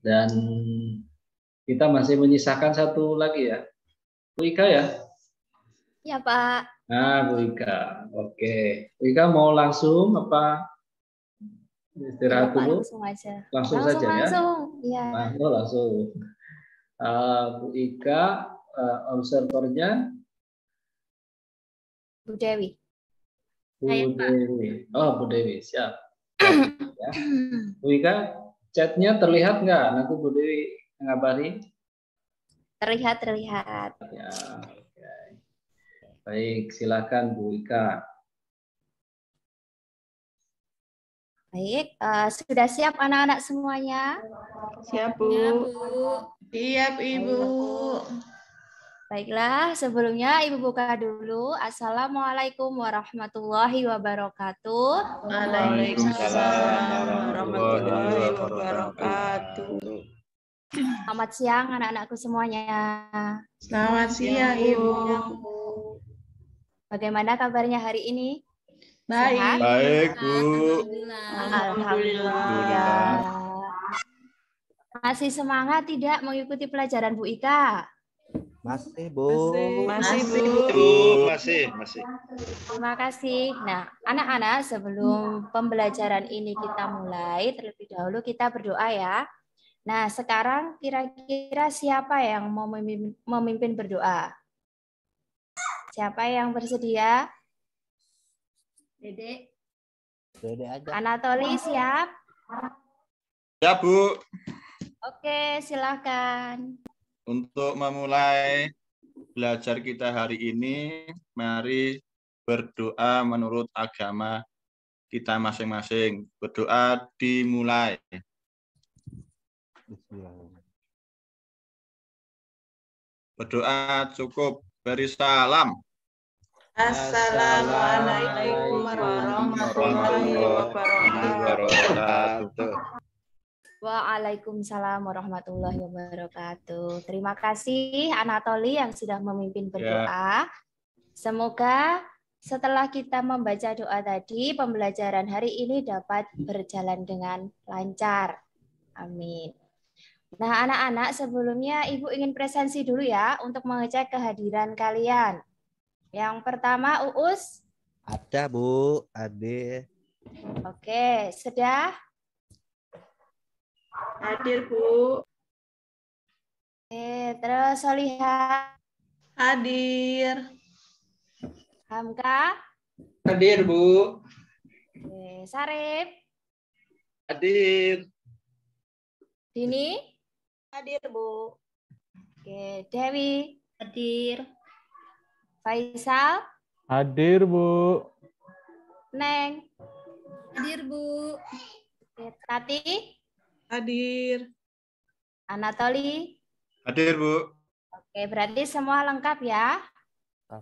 dan kita masih menyisakan satu lagi ya, Bu Ika ya? Ya Pak. Nah, Bu Ika, oke. Bu Ika mau langsung apa istirahat Ya, Pak, dulu? langsung aja. Langsung saja ya? Ya. Langsung. Bu Ika, observernya Bu Dewi. Bu Dewi. Oh, Bu Dewi, siap. Ya. Bu Ika, chatnya terlihat nggak? Nanti Bu Dewi ngabari. Terlihat. Ya, oke. Baik, silakan Bu Ika. Baik, sudah siap anak-anak semuanya? Siap, Bu. Ya, Bu. Siap, Ibu. Baiklah, sebelumnya Ibu buka dulu. Assalamualaikum warahmatullahi wabarakatuh. Waalaikumsalam warahmatullahi wabarakatuh. Selamat siang anak-anakku semuanya. Selamat siang, Ibu. Bagaimana kabarnya hari ini? Baik. Sehat? Baik, Bu. Alhamdulillah. Masih semangat tidak mengikuti pelajaran Bu Ika? Masih, Bu. Masih, Bu. Masih. Terima kasih. Nah, anak-anak, sebelum pembelajaran ini kita mulai, terlebih dahulu kita berdoa ya. Nah, sekarang kira-kira siapa yang mau memimpin berdoa? Siapa yang bersedia? Dedek. Dede aja. Anatoli siap? Ya, Bu. Oke, silakan. Untuk memulai belajar kita hari ini, mari berdoa menurut agama kita masing-masing. Berdoa dimulai. Berdoa cukup. Beri salam. Assalamualaikum warahmatullahi wabarakatuh. Waalaikumsalam warahmatullahi wabarakatuh. Terima kasih Anatoli yang sudah memimpin berdoa. Semoga setelah kita membaca doa tadi, pembelajaran hari ini dapat berjalan dengan lancar. Amin. Nah, anak-anak, sebelumnya Ibu ingin presensi dulu ya untuk mengecek kehadiran kalian. Yang pertama, Uus. Ada, Bu. Ade. Oke, sudah? Hadir, Bu. Oke, terus Solihah. Hadir. Hamka. Hadir, Bu. Oke, Sarip. Hadir. Dini. Hadir, Bu. Oke, Dewi. Hadir. Faisal. Hadir, Bu. Neng. Hadir, Bu. Oke, Tati. Hadir. Anatoli. Hadir, Bu. Oke, berarti semua lengkap ya.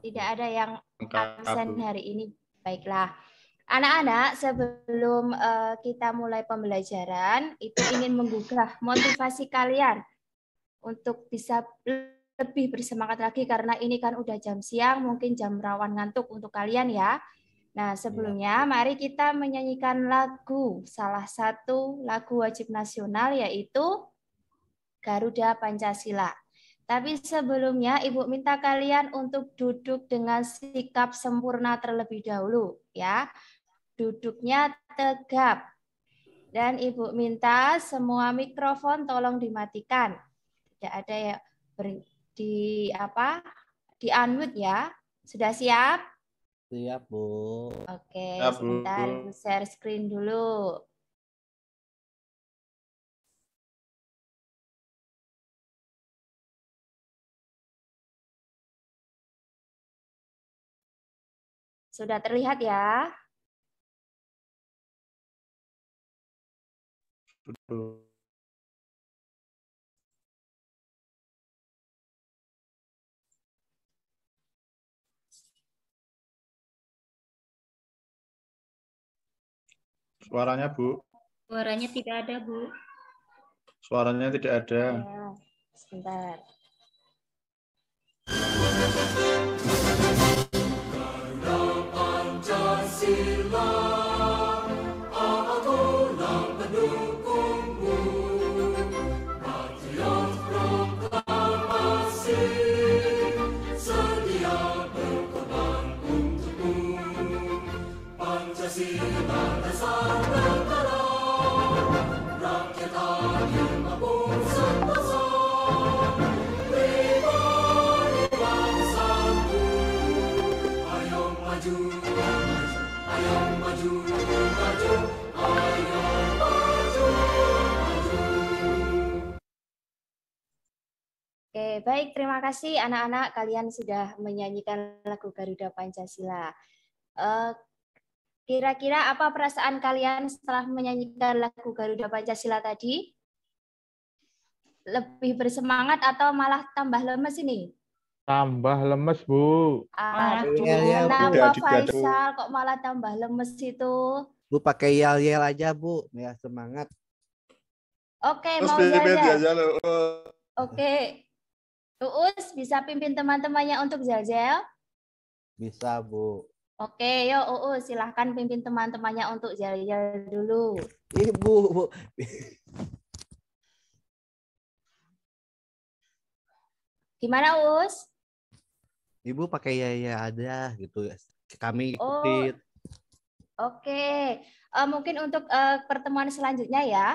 Tidak ada yang Lengkap, absen Bu. hari ini. Baiklah. Anak-anak, sebelum kita mulai pembelajaran, Ibu ingin menggugah motivasi kalian untuk bisa lebih bersemangat lagi karena ini kan udah jam siang, mungkin jam rawan ngantuk untuk kalian ya. Nah, sebelumnya mari kita menyanyikan lagu, salah satu lagu wajib nasional yaitu Garuda Pancasila. Tapi sebelumnya Ibu minta kalian untuk duduk dengan sikap sempurna terlebih dahulu ya. Duduknya tegap. Dan Ibu minta semua mikrofon tolong dimatikan. Tidak ada yang di unmute ya. Sudah siap? Siap, Bu. Oke, Siap, Bu. sebentar Ibu share screen dulu. Sudah terlihat ya? Suaranya, Bu. Suaranya tidak ada, Bu. Suaranya tidak ada. Ya, sebentar. Pancasila, akulah pendukungmu. Oke, baik. Terima kasih anak-anak. Kalian sudah menyanyikan lagu Garuda Pancasila. Kira-kira apa perasaan kalian setelah menyanyikan lagu Garuda Pancasila tadi? Lebih bersemangat atau malah tambah lemes ini? Tambah lemes, Bu. Aduh, Yel-yel, Bu. kenapa Tidak, Bu. Faisal kok malah tambah lemes itu? Bu pakai yel-yel aja, Bu. Biar semangat. Oke, Terus mau pimpin Zaza. aja lo. Oke. Uus bisa pimpin teman-temannya untuk Zazel? Bisa, Bu. Oke, yuk Uus silahkan pimpin teman-temannya untuk Zazel dulu. Ibu, Bu. Gimana Uus? Ibu pakai yel-yel aja gitu ya. Kami Oh, ikutin. oke. Mungkin untuk pertemuan selanjutnya ya,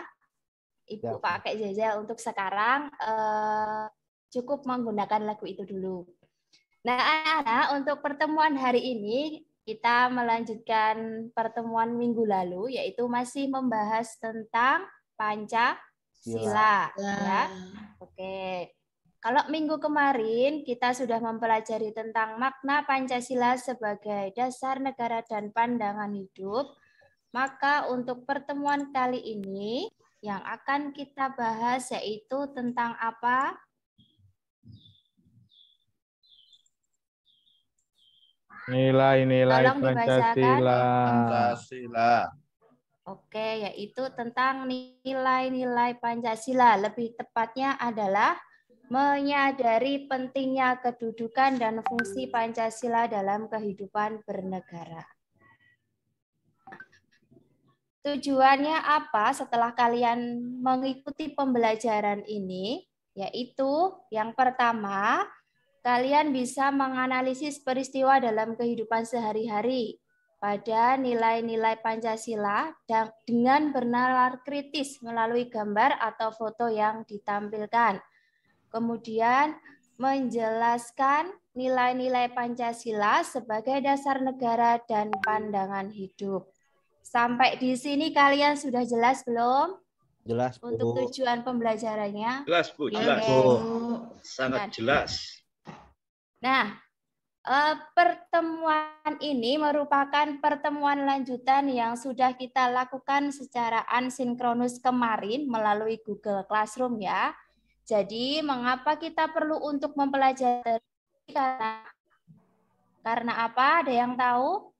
Ibu Ya. pakai Zazel untuk sekarang cukup menggunakan lagu itu dulu. Nah, anak-anak, untuk pertemuan hari ini kita melanjutkan pertemuan minggu lalu, yaitu masih membahas tentang Pancasila. Ya. Oke. Kalau minggu kemarin kita sudah mempelajari tentang makna Pancasila sebagai dasar negara dan pandangan hidup, maka untuk pertemuan kali ini yang akan kita bahas yaitu tentang apa? Nilai-nilai Tolong dibacakan. Pancasila. Pancasila. Oke, yaitu tentang nilai-nilai Pancasila. Lebih tepatnya adalah menyadari pentingnya kedudukan dan fungsi Pancasila dalam kehidupan bernegara. Tujuannya apa setelah kalian mengikuti pembelajaran ini? Yaitu yang pertama, kalian bisa menganalisis peristiwa dalam kehidupan sehari-hari pada nilai-nilai Pancasila dan dengan bernalar kritis melalui gambar atau foto yang ditampilkan. Kemudian menjelaskan nilai-nilai Pancasila sebagai dasar negara dan pandangan hidup. Sampai di sini kalian sudah jelas belum? Jelas, Bu. Untuk tujuan pembelajarannya? Jelas, Bu, jelas. Oke. Sangat jelas. Nah, pertemuan ini merupakan pertemuan lanjutan yang sudah kita lakukan secara asinkronus kemarin melalui Google Classroom ya. Jadi, mengapa kita perlu untuk mempelajari? Karena apa? Ada yang tahu?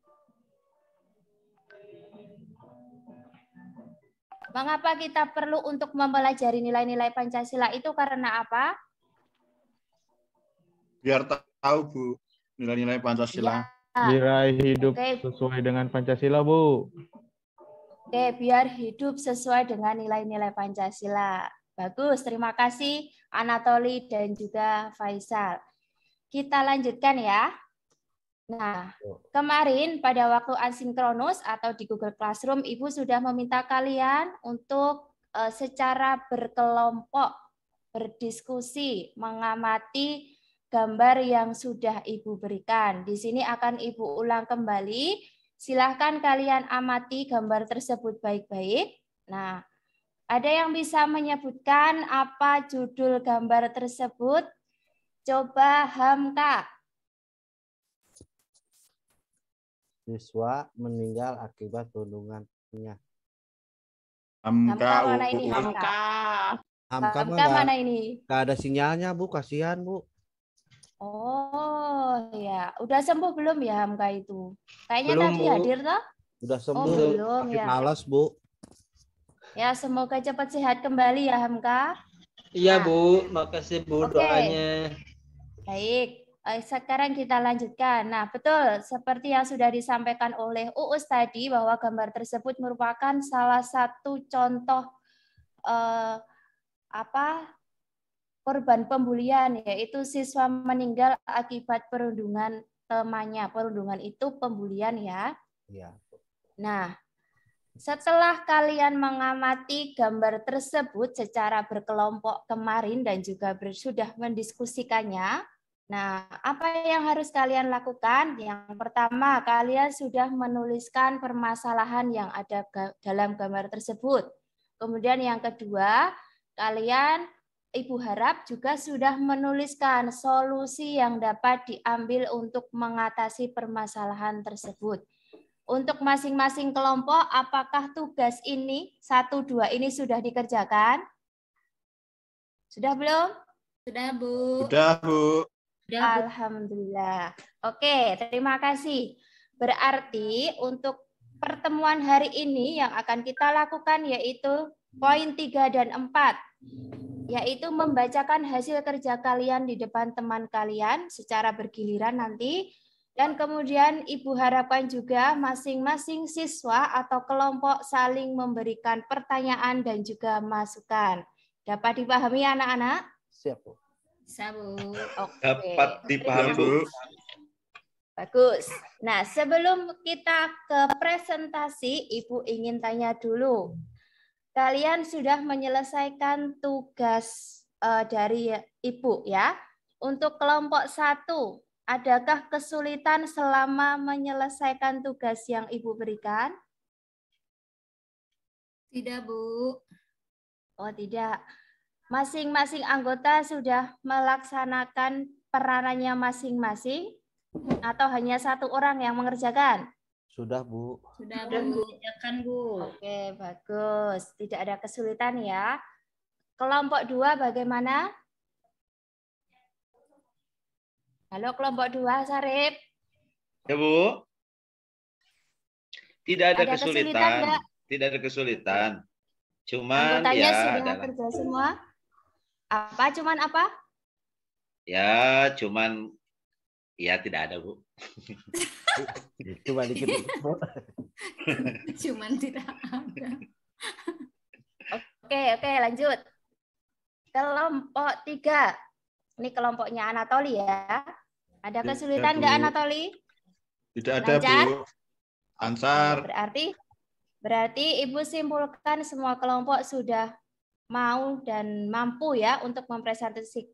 Mengapa kita perlu untuk mempelajari nilai-nilai Pancasila itu karena apa? Biar tahu, Bu, nilai-nilai Pancasila. Ya. Biar hidup Oke. sesuai dengan Pancasila, Bu. Oke, biar hidup sesuai dengan nilai-nilai Pancasila. Bagus, terima kasih Anatoli dan juga Faisal. Kita lanjutkan ya. Nah, kemarin pada waktu asinkronus atau di Google Classroom, Ibu sudah meminta kalian untuk secara berkelompok berdiskusi, mengamati gambar yang sudah Ibu berikan. Di sini akan Ibu ulang kembali. Silahkan kalian amati gambar tersebut baik-baik. Nah, ada yang bisa menyebutkan apa judul gambar tersebut? Coba Hamka. Siswa meninggal akibat perundungannya. Hamka mana ini Hamka? Hamka Hamka mana ini? Nggak ada sinyalnya, Bu. Kasihan, Bu. Oh ya, udah sembuh belum ya Hamka itu? Kayaknya Belum, tadi Bu. hadir toh? Udah sembuh. Oh belum Tapi ya. malas, Bu. Ya semoga cepat sehat kembali ya Hamka. Iya, Nah. Bu. Makasih, Bu, Oke. doanya. Baik, sekarang kita lanjutkan. Nah, betul seperti yang sudah disampaikan oleh Uus tadi bahwa gambar tersebut merupakan salah satu contoh korban pembulian, yaitu siswa meninggal akibat perundungan temannya. Perundungan itu pembulian ya. Iya. Nah, setelah kalian mengamati gambar tersebut secara berkelompok kemarin dan juga sudah mendiskusikannya, nah, apa yang harus kalian lakukan? Yang pertama, kalian sudah menuliskan permasalahan yang ada dalam gambar tersebut. Kemudian yang kedua, kalian Ibu harap juga sudah menuliskan solusi yang dapat diambil untuk mengatasi permasalahan tersebut. Untuk masing-masing kelompok, apakah tugas ini, 1, 2 ini sudah dikerjakan? Sudah belum? Sudah, Bu. Sudah, Bu. Sudah, Bu. Alhamdulillah. Oke, terima kasih. Berarti untuk pertemuan hari ini yang akan kita lakukan yaitu poin 3 dan 4. Yaitu membacakan hasil kerja kalian di depan teman kalian secara bergiliran nanti. Dan kemudian Ibu harapkan juga masing-masing siswa atau kelompok saling memberikan pertanyaan dan juga masukan. Dapat dipahami anak-anak? Siap, Bu. Bisa, Bu. Oke. Dapat dipahami, Bu. Bagus. Nah, sebelum kita ke presentasi, Ibu ingin tanya dulu. Kalian sudah menyelesaikan tugas dari Ibu ya. Untuk kelompok 1, adakah kesulitan selama menyelesaikan tugas yang Ibu berikan? Tidak, Bu. Oh, tidak. Masing-masing anggota sudah melaksanakan peranannya masing-masing atau hanya satu orang yang mengerjakan? Sudah, Bu. Sudah, Bu. Ya kan, Bu. Oke, bagus. Tidak ada kesulitan ya. Kelompok 2 bagaimana? Halo, kelompok 2, Sarip. Ya, Bu. Tidak ada Ada kesulitan kesulitan. nggak? Tidak ada kesulitan. Cuman Anggotanya ya sudah dalam kerja semua? Apa? Cuman apa? ya cuman ya tidak ada, Bu. Cuma dikit, Bu. Cuman tidak ada. Oke, lanjut. Kelompok 3. Ini kelompoknya Anatoli ya. Ada kesulitan nggak, Bu. Anatoli? Tidak ada, Lancar? Bu. Lancar. Berarti Ibu simpulkan semua kelompok sudah mau dan mampu ya untuk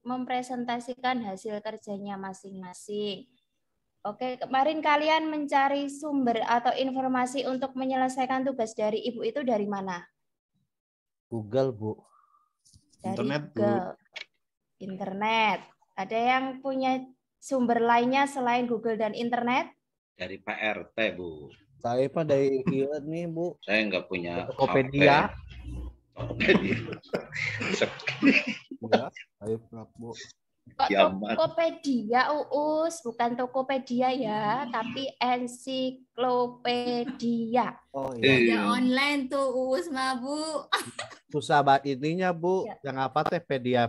mempresentasikan hasil kerjanya masing-masing. Oke, kemarin kalian mencari sumber atau informasi untuk menyelesaikan tugas dari Ibu itu dari mana? Google, Bu. Dari Internet, Bu. Google. Internet. Ada yang punya sumber lainnya selain Google dan internet? Dari PRT, Bu. Saya Pak dari ini, Bu. Saya nggak punya Tokopedia. Tokopedia. Ya, ayo, Bu. Kok Kiamat. Tokopedia, Uus, bukan Tokopedia ya, tapi ensiklopedia. Oh iya. Ya online tuh, Uus mah, Bu. Susah banget ininya, Bu. Ya. Yang apa teh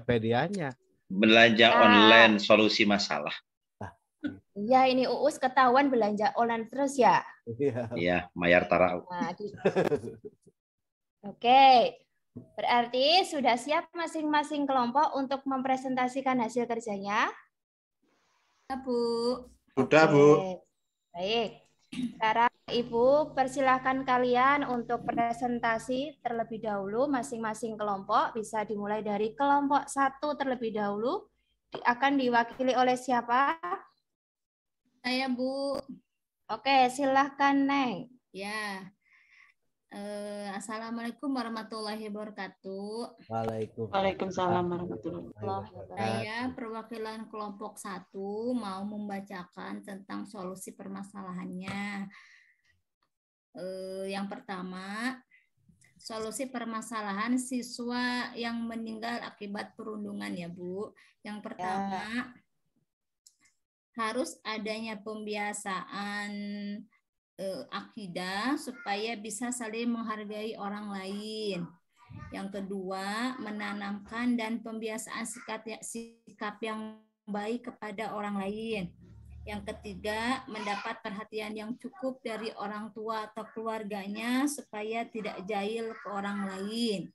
pedianya? Belanja online solusi masalah. Iya, ini Uus ketahuan belanja online terus ya. Iya. Ya, Mayar Tarau. Nah, Oke, berarti sudah siap masing-masing kelompok untuk mempresentasikan hasil kerjanya? Ya, Bu. Sudah, Oke, Bu. baik. Sekarang Ibu persilahkan kalian untuk presentasi terlebih dahulu masing-masing kelompok. Bisa dimulai dari kelompok 1 terlebih dahulu. Akan diwakili oleh siapa? Saya, Bu. Oke, silahkan Neng. Ya. Assalamualaikum warahmatullahi wabarakatuh. Waalaikumsalam warahmatullahi wabarakatuh. Saya perwakilan kelompok 1 mau membacakan tentang solusi permasalahannya. Yang pertama, solusi permasalahan siswa yang meninggal akibat perundungan ya, Bu. Yang pertama, harus adanya pembiasaan akidah supaya bisa saling menghargai orang lain. Yang kedua, menanamkan dan pembiasaan sikap yang baik kepada orang lain. Yang ketiga, mendapat perhatian yang cukup dari orang tua atau keluarganya supaya tidak jahil ke orang lain.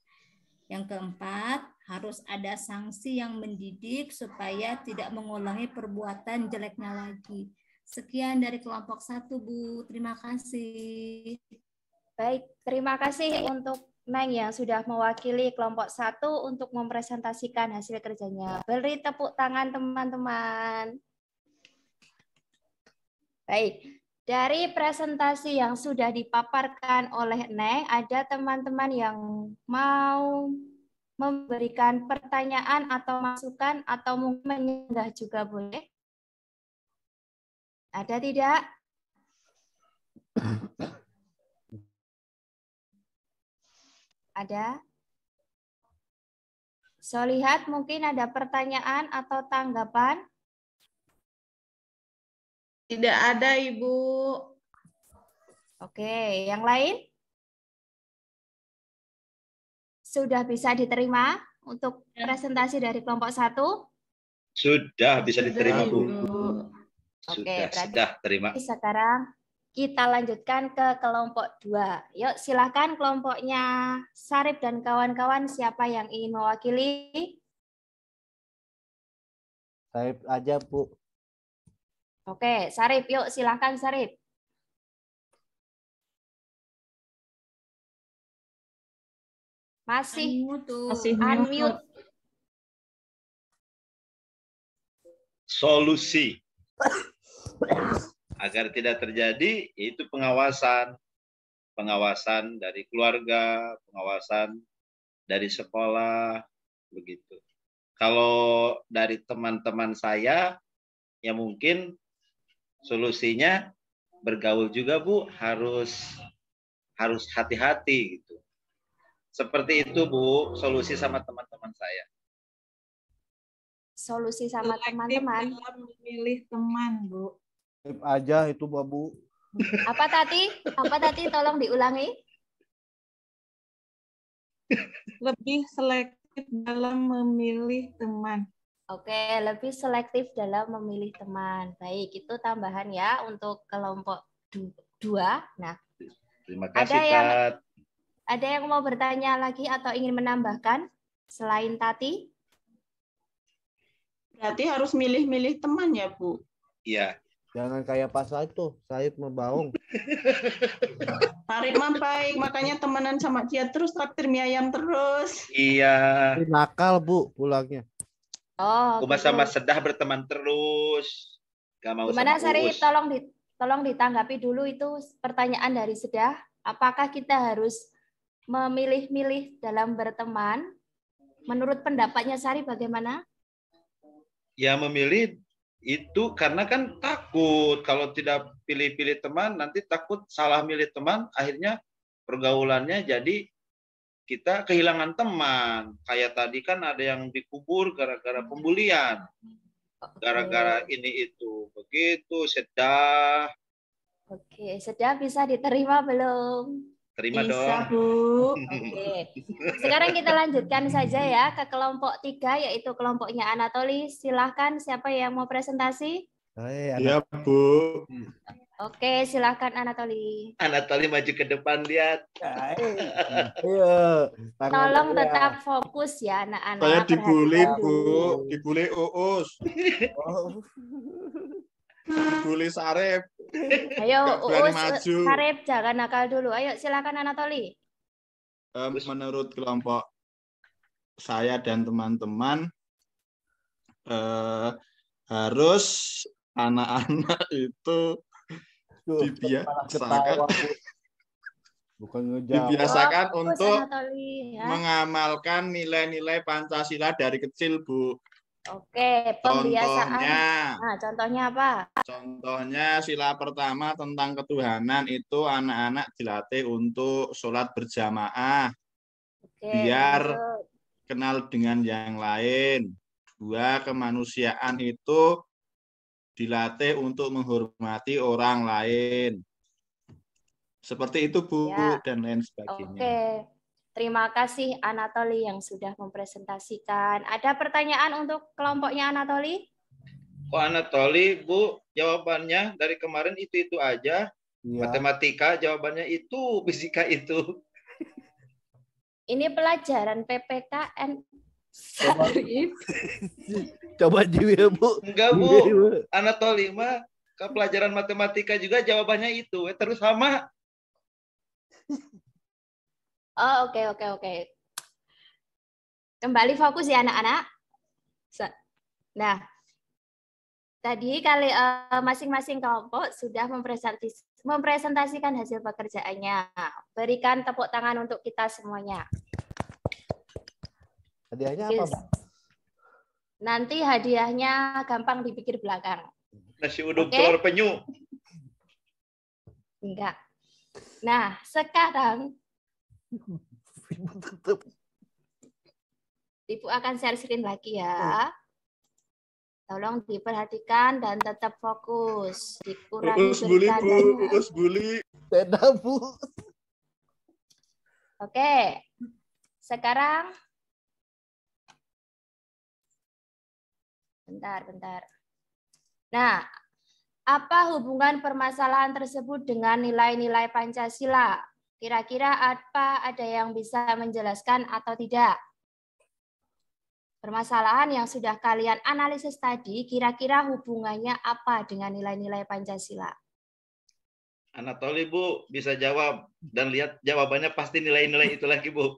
Yang keempat, harus ada sanksi yang mendidik supaya tidak mengulangi perbuatan jeleknya lagi. Sekian dari kelompok 1, Bu. Terima kasih. Baik, terima kasih untuk Neng yang sudah mewakili kelompok 1 untuk mempresentasikan hasil kerjanya. Beri tepuk tangan teman-teman. Baik, dari presentasi yang sudah dipaparkan oleh Neng, ada teman-teman yang mau memberikan pertanyaan atau masukan atau mungkin menyanggah juga boleh. Ada tidak? Ada? So, lihat mungkin ada pertanyaan atau tanggapan. Tidak ada, Ibu. Oke, yang lain? Sudah bisa diterima untuk presentasi dari kelompok 1? Sudah bisa diterima, Bu. Oke, Sudah terima. Sekarang kita lanjutkan ke kelompok 2. Yuk, silakan kelompoknya Sarip dan kawan-kawan, siapa yang ingin mewakili? Sarip aja, Bu. Oke, Sarip, yuk silakan Sarip. Masih unmute. Solusi agar tidak terjadi itu pengawasan dari keluarga, pengawasan dari sekolah, begitu. Kalau dari teman-teman saya, ya mungkin solusinya bergaul juga, Bu, harus hati-hati gitu. Seperti itu, Bu, solusi sama teman-teman saya. Solusi sama teman-teman. Memilih teman, Bu. Aja itu, Bu. Apa tadi? Tolong diulangi. Lebih selektif dalam memilih teman. Oke, lebih selektif dalam memilih teman. Baik, itu tambahan ya untuk kelompok 2. Nah, Terima kasih, Tat. Ada yang mau bertanya lagi atau ingin menambahkan selain Tati? Berarti harus milih-milih teman ya, Bu? Iya. Jangan kayak pas itu, Said membaung. Tarik mah baik, makanya temenan sama dia terus, traktir mie ayam terus. Iya. Nakal, Bu, pulangnya. Oh, Uma sama Sedah berteman terus. Gak mau gimana, sama Sari? Uus. Tolong ditanggapi dulu itu pertanyaan dari Sedah. Apakah kita harus memilih-milih dalam berteman? Menurut pendapatnya Sari bagaimana? Ya memilih itu karena kan takut kalau tidak pilih-pilih teman nanti takut salah milih teman akhirnya pergaulannya jadi kita kehilangan teman. Kayak tadi kan ada yang dikubur gara-gara pembulian. Gara-gara ini itu. Begitu, Sedah. Oke, Sedah bisa diterima belum? Terima Bisa, dong. Bu. Oke. Sekarang kita lanjutkan saja ya ke kelompok 3, yaitu kelompoknya Anatoli. Silahkan siapa yang mau presentasi? Iya, Bu. Oke, silahkan Anatoli. Anatoli maju ke depan, lihat. Tolong tetap fokus ya anak-anak. Saya dibully, Bu. Dibully Uus. Dibully Sarip. Ayo, berani Uus, maju. Sarip, jangan nakal dulu. Ayo, silakan Anatoli. Menurut kelompok saya dan teman-teman, harus anak-anak itu dibiasakan untuk mengamalkan nilai-nilai Pancasila dari kecil, Bu. Oke, pembiasaan. Contohnya apa? Contohnya sila pertama tentang ketuhanan itu anak-anak dilatih untuk sholat berjamaah. Biar kenal dengan yang lain. 2, kemanusiaan itu dilatih untuk menghormati orang lain. Seperti itu, Bu, dan lain sebagainya. Oke. Terima kasih Anatoli yang sudah mempresentasikan. Ada pertanyaan untuk kelompoknya Anatoli? Oh, Anatoli, Bu, jawabannya dari kemarin itu aja. Ya. Matematika jawabannya itu, fisika itu. Ini pelajaran PPKN. Coba juga, Bu. Enggak, Bu. Anatoli mah ke pelajaran matematika juga jawabannya itu. Terus sama. Oh, oke. Kembali fokus ya anak-anak. Nah, tadi masing-masing kelompok sudah mempresentasikan hasil pekerjaannya. Berikan tepuk tangan untuk kita semuanya. Hadiahnya apa, Yes. Bu? Nanti hadiahnya gampang dipikir belakang. Nasi uduk Oke. telur penyu. Enggak. Nah, sekarang Ibu akan share screen lagi ya. Tolong diperhatikan dan tetap fokus. Dikurangi bully, Bu. bercandanya. Bully. Beda, Bu. Oke. Sekarang bentar. Nah, apa hubungan permasalahan tersebut dengan nilai-nilai Pancasila? Kira-kira apa ada yang bisa menjelaskan atau tidak? Permasalahan yang sudah kalian analisis tadi, kira-kira hubungannya apa dengan nilai-nilai Pancasila? Anatoli, Bu, bisa jawab. Dan lihat jawabannya pasti nilai-nilai itu lagi, Bu.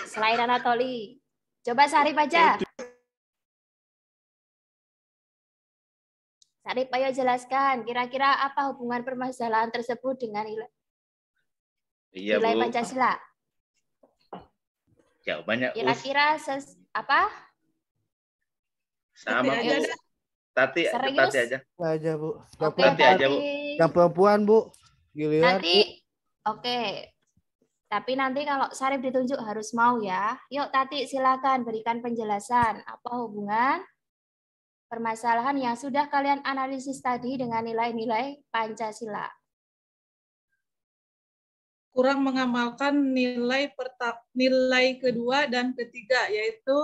Selain Anatoli. Coba Sarip aja. Sarip, ayo jelaskan. Kira-kira apa hubungan permasalahan tersebut dengan nilai Iya, nilai Bu. Pancasila? Jawabannya Kira-kira apa? sama, Tati Bu. aja dah. Tati Serius? aja. Aja, Bu. Yang Oke, Tati aja, Bu. Yang perempuan, Bu. Giliran. Nanti, oke. Tapi nanti kalau Sarip ditunjuk harus mau ya. Yuk Tati silakan berikan penjelasan. Apa hubungan permasalahan yang sudah kalian analisis tadi dengan nilai-nilai Pancasila? Kurang mengamalkan nilai kedua dan ketiga, yaitu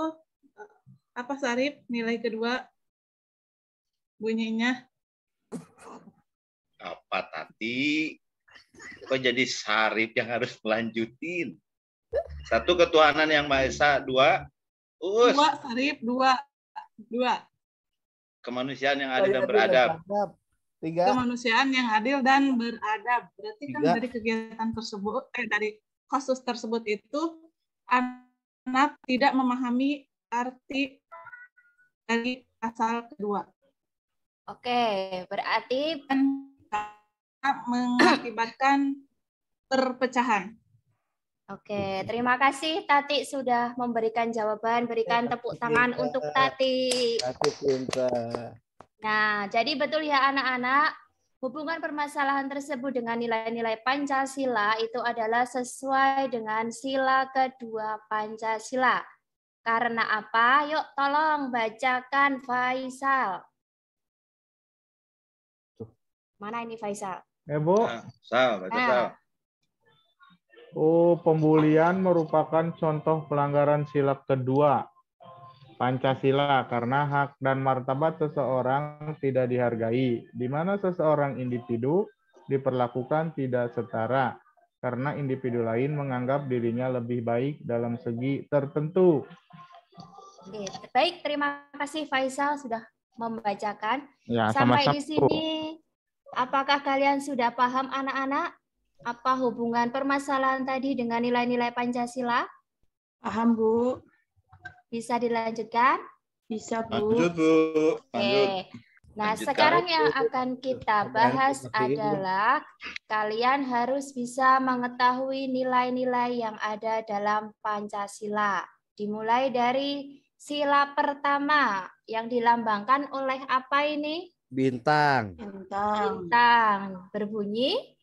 apa, Sarip? Nilai kedua bunyinya Apa, Tati? Kok jadi Sarip yang harus melanjutin? Satu, ketuhanan yang Maha Esa. Dua, dua, Sarip, dua. kemanusiaan yang adil dan beradab. Tiga. Kemanusiaan yang adil dan beradab. Berarti kan Tiga. dari kegiatan tersebut, dari kasus tersebut itu, anak tidak memahami arti dari pasal kedua. Oke, berarti Dan mengakibatkan perpecahan. oke, terima kasih Tati sudah memberikan jawaban. Berikan tepuk tangan untuk Tati. Tati pintar. Nah, jadi betul ya anak-anak, hubungan permasalahan tersebut dengan nilai-nilai Pancasila itu adalah sesuai dengan sila kedua Pancasila. Karena apa? Yuk tolong bacakan Faisal. Mana ini Faisal? Bu. Sal, baca Sal. Oh, pembulian merupakan contoh pelanggaran sila kedua Pancasila karena hak dan martabat seseorang tidak dihargai, di mana seseorang individu diperlakukan tidak setara karena individu lain menganggap dirinya lebih baik dalam segi tertentu. Oke, baik, terima kasih Faisal sudah membacakan. Ya, Sampai sama-sama, di sini, apakah kalian sudah paham anak-anak? Apa hubungan permasalahan tadi dengan nilai-nilai Pancasila? Paham, Bu? Bisa dilanjutkan? Bisa, Lanjut, Bu. Bu. Oke. Nah, Lanjutkan. sekarang yang akan kita bahas adalah kalian harus bisa mengetahui nilai-nilai yang ada dalam Pancasila. Dimulai dari sila pertama yang dilambangkan oleh apa ini? Bintang. Bintang. Berbunyi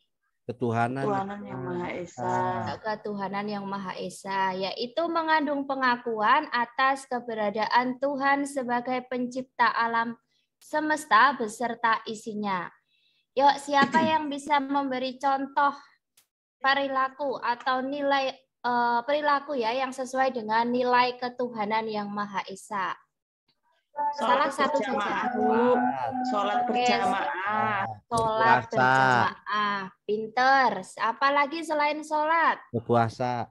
Ketuhanan. Ketuhanan yang Maha Esa. ketuhanan yang Maha Esa, yaitu mengandung pengakuan atas keberadaan Tuhan sebagai pencipta alam semesta beserta isinya. Yuk, siapa yang bisa memberi contoh perilaku atau nilai perilaku ya yang sesuai dengan nilai ketuhanan yang Maha Esa? Salah satu saja. Bu. Sholat berjamaah. Sholat Puasa. berjamaah. Pinter. Apalagi selain sholat? Berpuasa.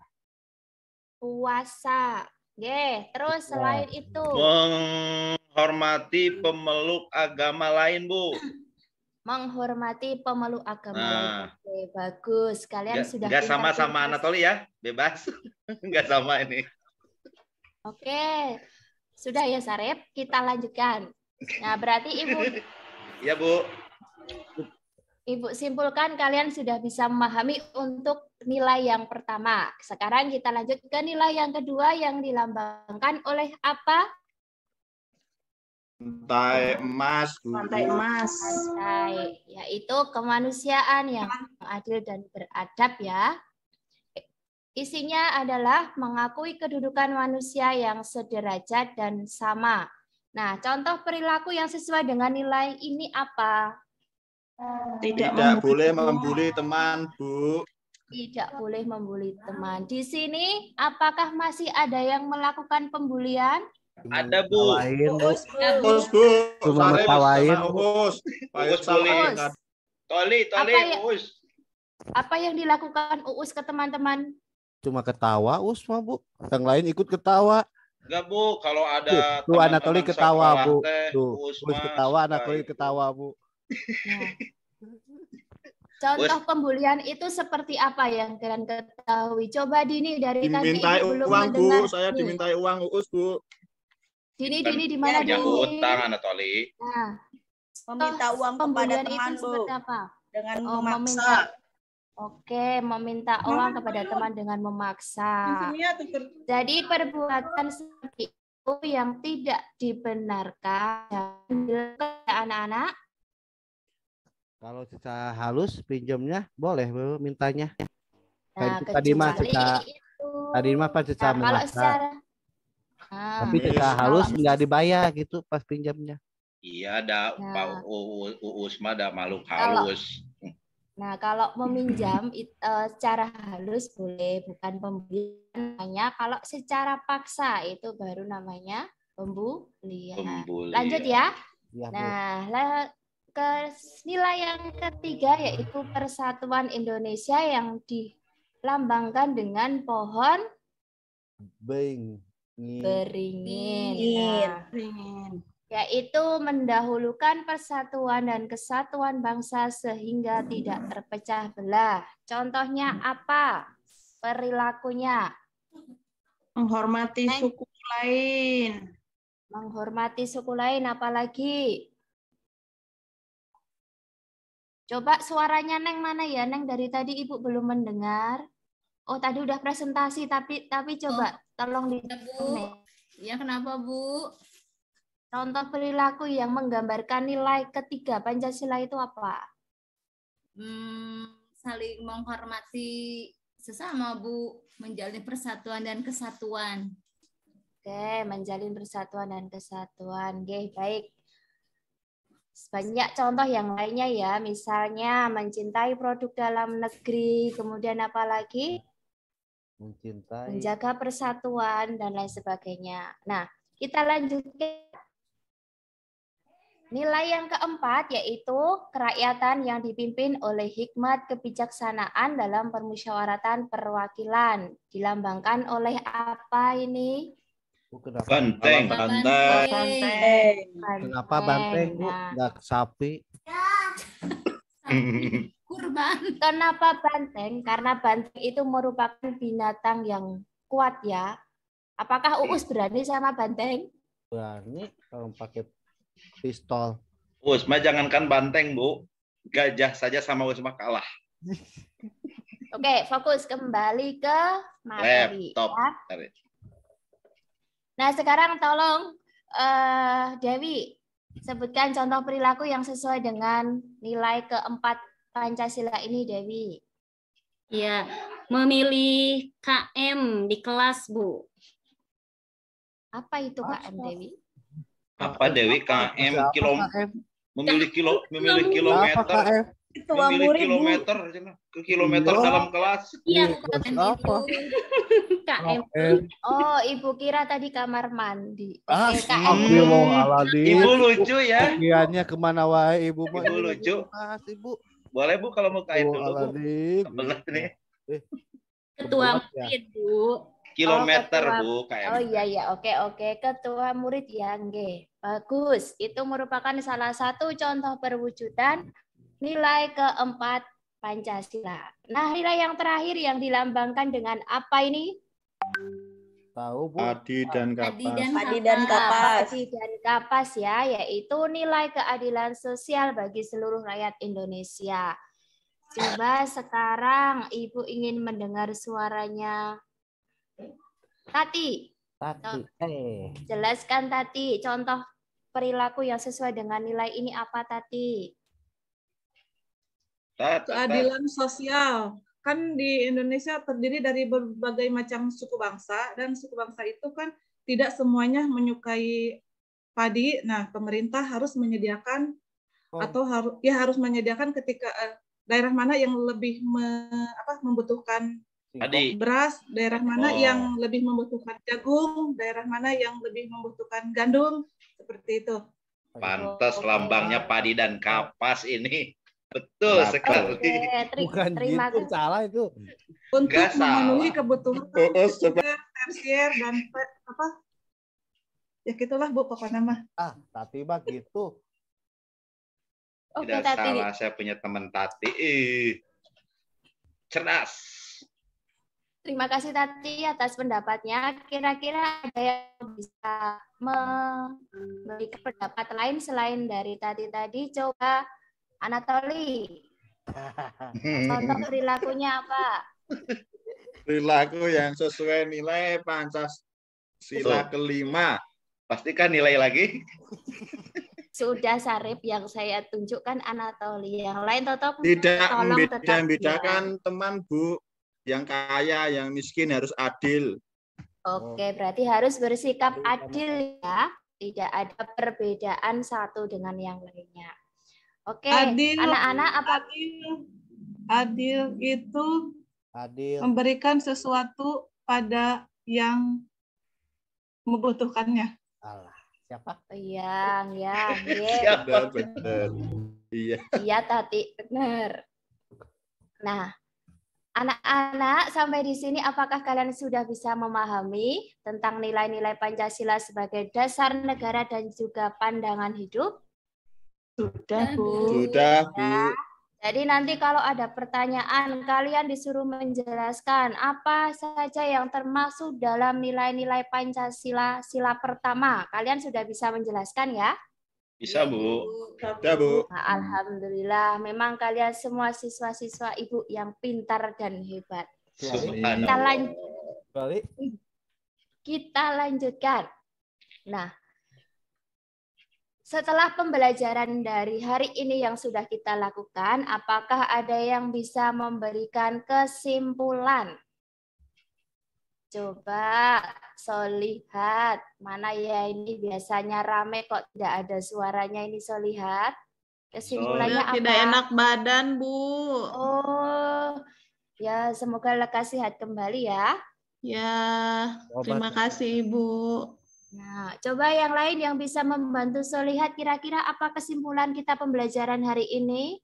Puasa. Oke, terus selain itu Menghormati pemeluk agama lain, Bu. menghormati pemeluk agama lain. Nah. Oke, bagus. Kalian sudah Nggak sama-sama pintar-pintar. Anatoli ya, bebas. Nggak sama ini. Oke. Sudah ya Sarip, kita lanjutkan. Nah, berarti Ibu Iya, Bu. Ibu simpulkan kalian sudah bisa memahami untuk nilai yang pertama. Sekarang kita lanjut ke nilai yang kedua yang dilambangkan oleh apa? Rantai emas, Bu. Rantai emas. Rantai, yaitu kemanusiaan yang adil dan beradab ya. Isinya adalah mengakui kedudukan manusia yang sederajat dan sama. Nah, contoh perilaku yang sesuai dengan nilai ini apa? Tidak boleh membuli teman, Bu. Tidak boleh membuli teman. Di sini, apakah masih ada yang melakukan pembulian? Ada, Bu. Us, Bu. Cuma ngetawain. Us. Toli, Us. Apa yang dilakukan Uus ke teman-teman? Cuma ketawa, mah Bu. Yang lain ikut ketawa. Enggak, Bu. Kalau ada Tuh Anatoli ketawa, Bu. Tuh, Uus ketawa, Anatoli ketawa, Bu. Nah, contoh pembelian itu seperti apa yang kalian ketahui? Coba Dini dari tadi dimintai belum uang, mendengar. Bu. Saya dimintai uang, Uus, Bu. Dini di mana Yang Dini? utang, Anatoli. Nah, Meminta uang kepada pembelian teman, itu Bu. seperti apa? Dengan meminta. memaksa. Oke, meminta uang kepada teman dengan memaksa. Jadi perbuatan seperti itu yang tidak dibenarkan anak-anak. Kalau secara halus pinjamnya boleh Bu mintanya. Nah, tadi mah pas secara kalau memaksa. secara Tapi secara halus nggak dibayar gitu pas pinjamnya. Iya, ada Pak Uus mah ada makhluk halus. Nah, kalau meminjam secara halus boleh, bukan pembelian namanya. Kalau secara paksa itu baru namanya pembulian. Lanjut ya. Nah, ke nilai yang ketiga yaitu Persatuan Indonesia yang dilambangkan dengan pohon beringin. Nah, yaitu mendahulukan persatuan dan kesatuan bangsa sehingga tidak terpecah belah. Contohnya apa? Perilakunya. Menghormati suku lain. Menghormati suku lain, apalagi? Coba suaranya Neng mana ya? Neng dari tadi Ibu belum mendengar. Oh, tadi udah presentasi, tapi coba tolong di Ya, kenapa, Bu? Contoh perilaku yang menggambarkan nilai ketiga Pancasila itu apa? Saling menghormati sesama, Bu. Menjalin persatuan dan kesatuan. Oke, menjalin persatuan dan kesatuan. Oke, baik. Banyak contoh yang lainnya ya, misalnya mencintai produk dalam negeri, kemudian apa lagi? Menjaga persatuan dan lain sebagainya. Nah, kita lanjutkan. Nilai yang keempat yaitu kerakyatan yang dipimpin oleh hikmat kebijaksanaan dalam permusyawaratan perwakilan. Dilambangkan oleh apa ini? Banteng. Kenapa banteng, Bu? Nggak sapi. Kurban. Kenapa banteng? Karena banteng itu merupakan binatang yang kuat ya. Apakah Uus berani sama banteng? Berani kalau pakai pistol. Uus mah jangankan banteng, Bu. Gajah saja sama Uus mah kalah. Oke, fokus kembali ke materi. Laptop. Ya. Nah, sekarang tolong Dewi sebutkan contoh perilaku yang sesuai dengan nilai keempat Pancasila ini, Dewi. Ya, memilih KM di kelas, Bu. Apa itu KM, Dewi? Apa Dewi KM memilih kilometer. Memilih kilometer ke kilometer dalam kelas. Iya, apa? KM. Oh, Ibu kira tadi kamar mandi. Ibu lucu ya. Pikirannya kemana wae Ibu mah. Ibu lucu. Ibu. Boleh Bu kalau mau kain dulu Bu. Ketua murid, Bu. Kilometer Bu KM. Oh iya, oke. Ketua murid ya, nggih. Bagus. Itu merupakan salah satu contoh perwujudan nilai keempat Pancasila. Nah, nilai yang terakhir yang dilambangkan dengan apa ini? Tahu, Bu. Padi dan kapas. Padi dan kapas. Padi dan kapas ya, yaitu nilai keadilan sosial bagi seluruh rakyat Indonesia. Coba sekarang Ibu ingin mendengar suaranya Tati. Tati. Jelaskan Tati, contoh perilaku yang sesuai dengan nilai ini apa Tati? Keadilan sosial. Kan di Indonesia terdiri dari berbagai macam suku bangsa, dan suku bangsa itu kan tidak semuanya menyukai padi. Nah, pemerintah harus menyediakan atau harus menyediakan ketika daerah mana yang lebih membutuhkan beras, daerah mana yang lebih membutuhkan jagung, daerah mana yang lebih membutuhkan gandum, seperti itu. Pantas lambangnya padi dan kapas ini. Betul sekali. Bukan gitu, salah itu. Untuk Nggak memenuhi salah. kebutuhan tersier dan ya gitulah Bu pokoknya mah. Tati mah gitu. Tidak salah, saya punya teman Tati. Cerdas. Terima kasih Tati atas pendapatnya. Kira-kira ada yang bisa memberikan pendapat lain selain dari Tati tadi? Coba Anatoli. Contoh perilakunya apa? Perilaku yang sesuai nilai Pancasila kelima. Pastikan nilai lagi. Sudah Sarip yang saya tunjukkan Anatoli. Yang lain tetap Tidak tolong tetap membedakan teman, Bu. Yang kaya, yang miskin harus adil. Oke, berarti harus bersikap adil ya. Tidak ada perbedaan satu dengan yang lainnya. Oke, anak-anak apa? Adil itu memberikan sesuatu pada yang membutuhkannya. Siapa? Yang. Siapa? Benar. Iya. Iya, Tati, benar. Nah, anak-anak sampai di sini apakah kalian sudah bisa memahami tentang nilai-nilai Pancasila sebagai dasar negara dan juga pandangan hidup? Sudah, Bu. Sudah, Bu. Ya. Jadi nanti kalau ada pertanyaan, kalian disuruh menjelaskan apa saja yang termasuk dalam nilai-nilai Pancasila sila pertama. Kalian sudah bisa menjelaskan ya? Bisa, Bu. Sudah, Bu. Nah, alhamdulillah, memang kalian semua siswa-siswa Ibu yang pintar dan hebat. Kita lanjutkan. Nah, setelah pembelajaran dari hari ini yang sudah kita lakukan, apakah ada yang bisa memberikan kesimpulan? Coba Solihat, mana ya ini biasanya rame kok tidak ada suaranya ini Solihat. Kesimpulannya apa? Tidak enak badan, Bu. Oh, ya semoga lekas sehat kembali ya. Ya, terima kasih Ibu. Nah, coba yang lain yang bisa membantu Solihat, kira-kira apa kesimpulan kita pembelajaran hari ini?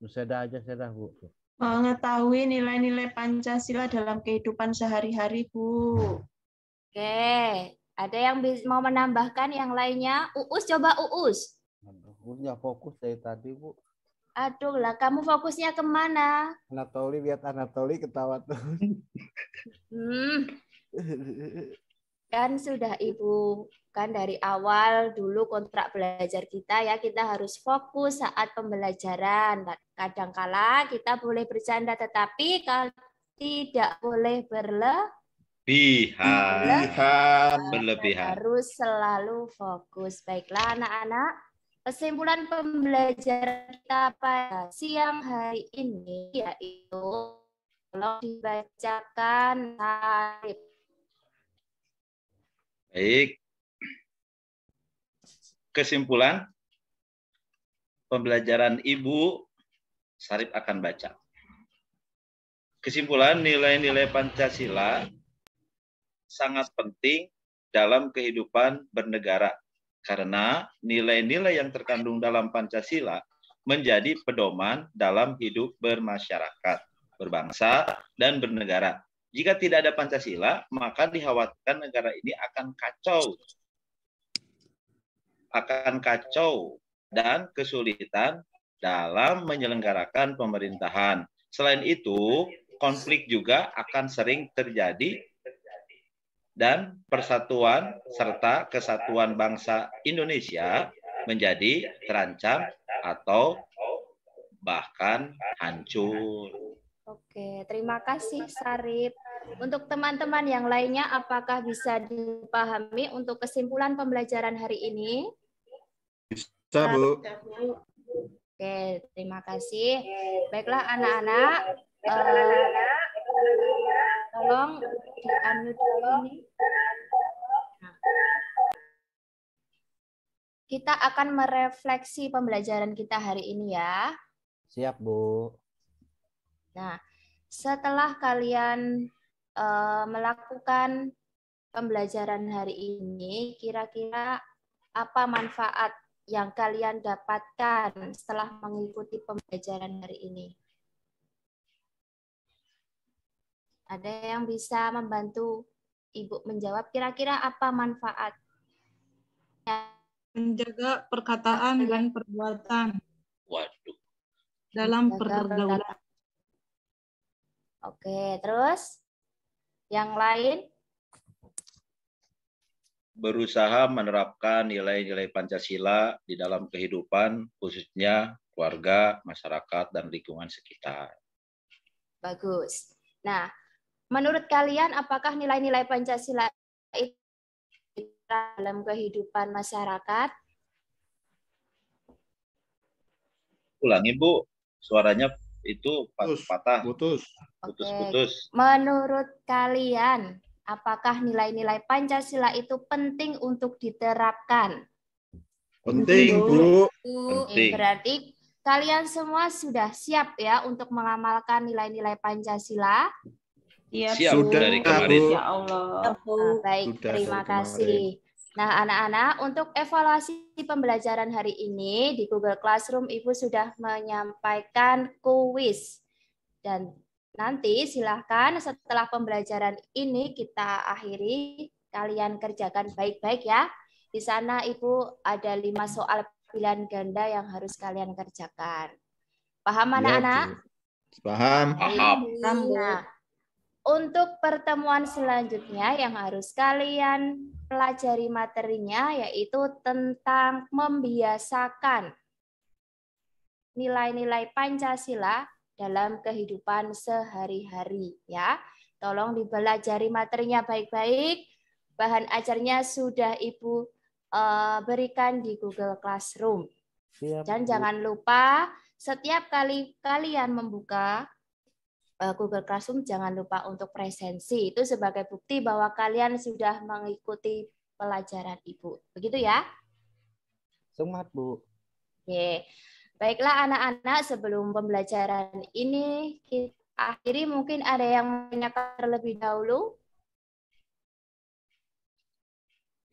Saya aja, Bu. Mengetahui nilai-nilai Pancasila dalam kehidupan sehari-hari, Bu. Oke, ada yang mau menambahkan yang lainnya? Uus, coba Uus. Udah fokus dari tadi, Bu. Aduh lah, kamu fokusnya kemana? Anatoli, lihat Anatoli ketawa tuh. Kan sudah Ibu, kan dari awal dulu kontrak belajar kita ya, kita harus fokus saat pembelajaran. Kadangkala kita boleh bercanda, tetapi tidak boleh berlebihan. Harus selalu fokus. Baiklah anak-anak, kesimpulan pembelajaran kita pada siang hari ini yaitu tolong dibacakan. Baik. Kesimpulan pembelajaran Ibu Sarip akan baca. Kesimpulan nilai-nilai Pancasila sangat penting dalam kehidupan bernegara karena nilai-nilai yang terkandung dalam Pancasila menjadi pedoman dalam hidup bermasyarakat, berbangsa, dan bernegara. Jika tidak ada Pancasila, maka dikhawatirkan negara ini akan kacau dan kesulitan dalam menyelenggarakan pemerintahan. Selain itu, konflik juga akan sering terjadi dan persatuan serta kesatuan bangsa Indonesia menjadi terancam atau bahkan hancur. Oke, terima kasih Sarip. Untuk teman-teman yang lainnya, apakah bisa dipahami untuk kesimpulan pembelajaran hari ini? Bisa, Bu. Oke, terima kasih. Baiklah anak-anak, tolong di-unmute ini. Kita akan merefleksi pembelajaran kita hari ini ya. Siap, Bu. Nah, setelah kalian melakukan pembelajaran hari ini, kira-kira apa manfaat yang kalian dapatkan setelah mengikuti pembelajaran hari ini? Ada yang bisa membantu Ibu menjawab kira-kira apa manfaat? Menjaga perkataan dan perbuatan Waduh. dalam Menjaga pergaulan. Oke, terus yang lain? Berusaha menerapkan nilai-nilai Pancasila di dalam kehidupan, khususnya keluarga, masyarakat, dan lingkungan sekitar. Bagus. Nah, menurut kalian apakah nilai-nilai Pancasila itu dalam kehidupan masyarakat? Ulangi, Bu. Suaranya itu patah. Putus. Putus-putus. Menurut kalian, apakah nilai-nilai Pancasila itu penting untuk diterapkan? Penting, Bu. Penting. Berarti kalian semua sudah siap ya untuk mengamalkan nilai-nilai Pancasila? Siap dari kemarin. Ya Allah. Baik, Sudah terima dari kemarin. kasih. Nah, anak-anak, untuk evaluasi pembelajaran hari ini di Google Classroom, Ibu sudah menyampaikan kuis. Dan nanti silahkan setelah pembelajaran ini kita akhiri, kalian kerjakan baik-baik ya. Di sana Ibu ada 5 soal pilihan ganda yang harus kalian kerjakan. Paham anak-anak? Paham. Paham. Nah, untuk pertemuan selanjutnya yang harus kalian pelajari materinya yaitu tentang membiasakan nilai-nilai Pancasila dalam kehidupan sehari-hari ya. Tolong dipelajari materinya baik-baik. Bahan ajarnya sudah Ibu berikan di Google Classroom. Dan jangan lupa setiap kali kalian membuka Google Classroom jangan lupa untuk presensi. Itu sebagai bukti bahwa kalian sudah mengikuti pelajaran Ibu. Begitu ya? Semangat, Bu. Oke. Baiklah anak-anak, sebelum pembelajaran ini kita akhiri, mungkin ada yang menanyakan terlebih dahulu?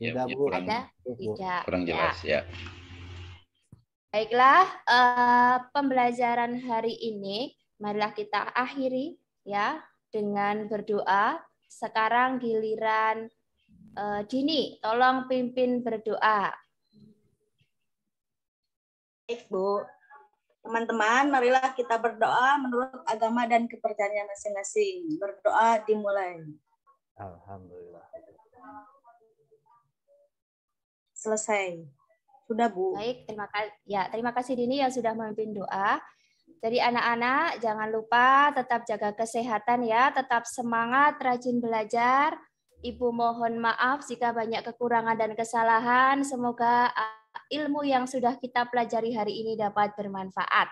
Tidak, Bu. Ada? Tidak. Kurang jelas ya. Baiklah, pembelajaran hari ini marilah kita akhiri ya dengan berdoa. Sekarang giliran Dini, tolong pimpin berdoa. Baik, Bu. Teman-teman, marilah kita berdoa menurut agama dan kepercayaan masing-masing. Berdoa dimulai. Alhamdulillah. Selesai. Sudah, Bu. Baik, terima kasih Dini yang sudah memimpin doa. Jadi anak-anak jangan lupa tetap jaga kesehatan ya, tetap semangat, rajin belajar. Ibu mohon maaf jika banyak kekurangan dan kesalahan. Semoga ilmu yang sudah kita pelajari hari ini dapat bermanfaat.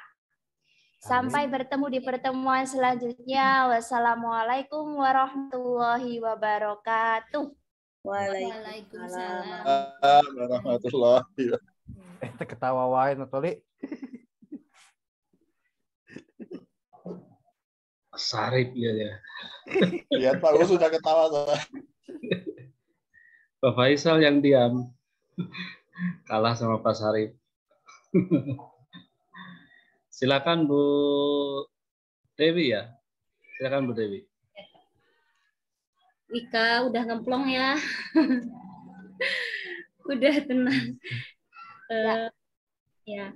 Sampai bertemu di pertemuan selanjutnya. Wassalamualaikum warahmatullahi wabarakatuh. Waalaikumsalam. Warahmatullahi. Ketawa wae Natoli. Sarip ya. Lihat Pak Gus sudah ketawa. Pak Faisal yang diam. Kalah sama Pak Sarip. Silakan Bu Dewi ya. Silakan Bu Dewi. Wika udah ngemplong ya. Udah tenang. Ya.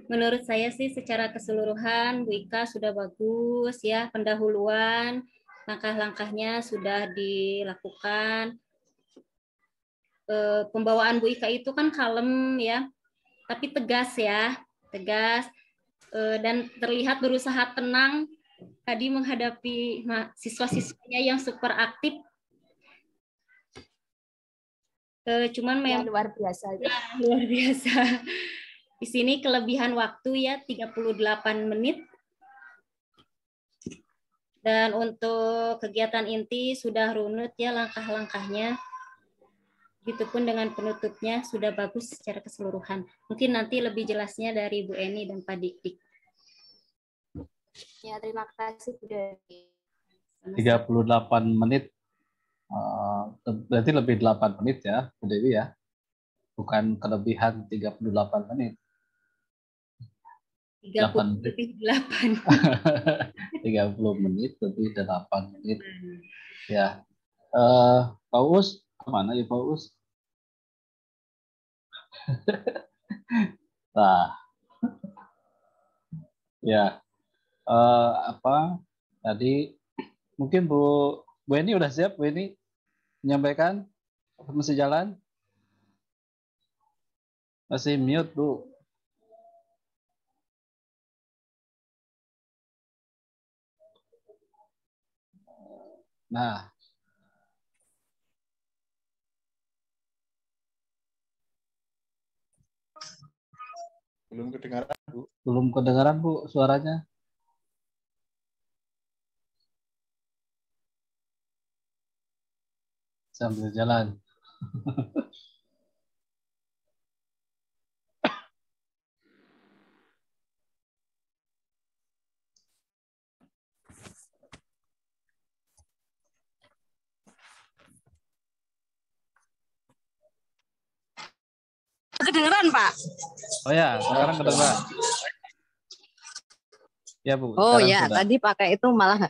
Menurut saya sih secara keseluruhan Bu Ika sudah bagus ya, pendahuluan, langkah-langkahnya sudah dilakukan. pembawaan Bu Ika itu kan kalem ya, tapi tegas ya, tegas dan terlihat berusaha tenang tadi menghadapi siswa-siswanya yang super aktif. Cuman Ya, memang luar biasa. Ya, luar biasa. Di sini kelebihan waktu ya 38 menit. Dan untuk kegiatan inti sudah runut ya langkah-langkahnya. Begitupun dengan penutupnya sudah bagus secara keseluruhan. Mungkin nanti lebih jelasnya dari Bu Eni dan Pak Dik-Dik. Ya, terima kasih Bu Dewi. 38 menit. Berarti lebih 8 menit ya, Bu Dewi ya. Bukan kelebihan 38 menit. 30 lebih 8. 30 menit lebih 8 menit. Ya. Pak Us, kemana ya Pak Us? Nah. Ya. Apa tadi mungkin Bu Eni udah siap? Bu Eni menyampaikan masih jalan? Masih mute, Bu. Nah. Belum kedengaran, Bu. Belum kedengaran, Bu, suaranya. Sambil jalan. Kedengeran, Pak? Oh ya, sekarang kedengeran. Ya, Bu. Oh ya, sudah. tadi pakai itu malah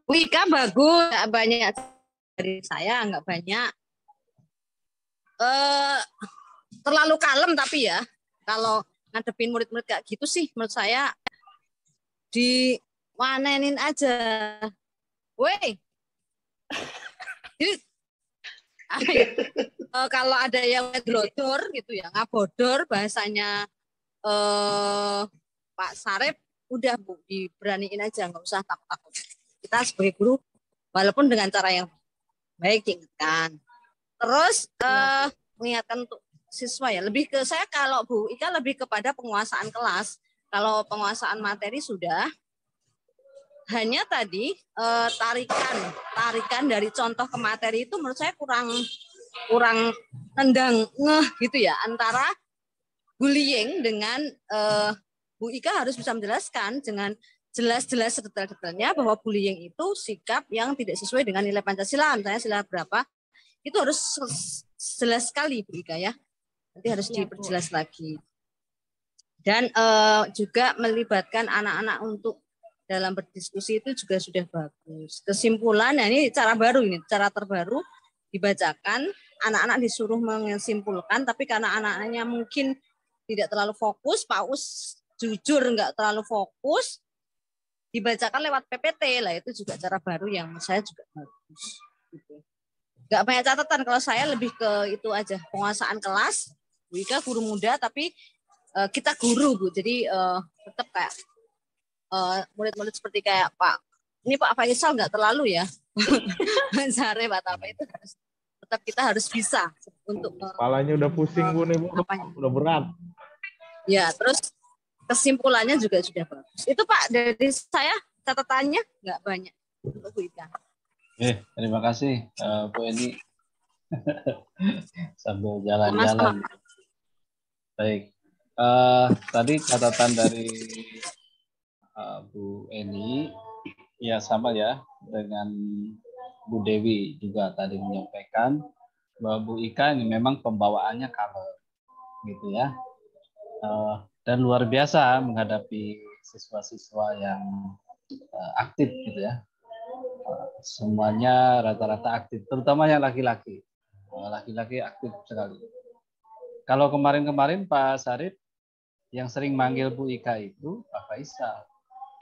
Wika bagus, nggak banyak dari saya, nggak banyak. Terlalu kalem tapi ya, kalau ngadepin murid-murid kayak gitu sih, menurut saya diwanenin aja. Woi, kalau ada yang ngedrodor gitu ya, ngabodor bahasanya Pak Sarip, udah Bu, diberaniin aja, nggak usah takut-takut. Kita sebagai guru, walaupun dengan cara yang baik diingatkan. Terus mengingatkan untuk siswa ya, lebih ke saya kalau Bu Ika lebih kepada penguasaan kelas. Kalau penguasaan materi sudah, hanya tadi tarikan dari contoh ke materi itu menurut saya kurang nendang gitu ya, antara bullying dengan Bu Ika harus bisa menjelaskan dengan jelas-jelas sedetail-detailnya bahwa bullying itu sikap yang tidak sesuai dengan nilai Pancasila, misalnya sila berapa, itu harus jelas sekali Bu Ika ya. Nanti harus diperjelas lagi. Dan juga melibatkan anak-anak untuk dalam berdiskusi itu juga sudah bagus. Kesimpulan, nah ini cara baru ini, cara terbaru dibacakan, anak-anak disuruh menyimpulkan, tapi karena anak-anaknya mungkin tidak terlalu fokus, Pak Us jujur nggak terlalu fokus, dibacakan lewat PPT lah, itu juga cara baru yang menurut saya juga bagus. Gitu. Nggak banyak catatan, kalau saya lebih ke itu aja, penguasaan kelas, Bu Ika guru muda, tapi kita guru Bu, jadi tetap kayak murid-murid seperti kayak Pak, ini Pak Faisal nggak terlalu ya, Zare, apa itu harus, tetap kita harus bisa untuk kepalanya udah pusing Bu nih Bu, udah berat. Ya, terus kesimpulannya juga sudah bagus. Itu Pak, dari saya catatannya nggak banyak untuk Bu Ika. Terima kasih Bu Eni. Sambil jalan-jalan. Baik. Tadi catatan dari Bu Eni, ya sama ya dengan Bu Dewi juga tadi menyampaikan bahwa Bu Ika ini memang pembawaannya kalem, gitu ya. Dan luar biasa menghadapi siswa-siswa yang aktif gitu ya. Semuanya rata-rata aktif, terutama yang laki-laki. Laki-laki aktif sekali. Kalau kemarin-kemarin Pak Sarip yang sering manggil Bu Ika itu Pak Faisal.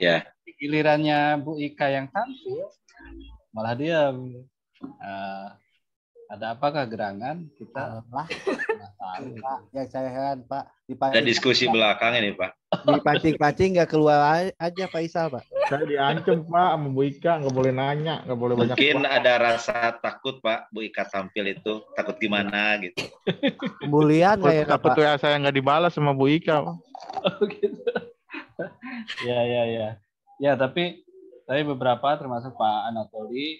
Ya. Gilirannya Bu Ika yang tampil, malah dia Ada apakah gerangan? Kita lah. Pak, yang saya heran Pak. Ada diskusi belakang ini Pak. Dipancing-pancing nggak keluar aja Pak Isal Pak. Saya diancam Pak sama Bu Ika, nggak boleh nanya, nggak boleh banyak. Mungkin ada rasa takut Pak, Bu Ika tampil itu takut gimana gitu. Pembulian kayak takut Pak. WA saya nggak dibalas sama Bu Ika. Oh, gitu. Ya. Ya, tapi beberapa termasuk Pak Anatoli,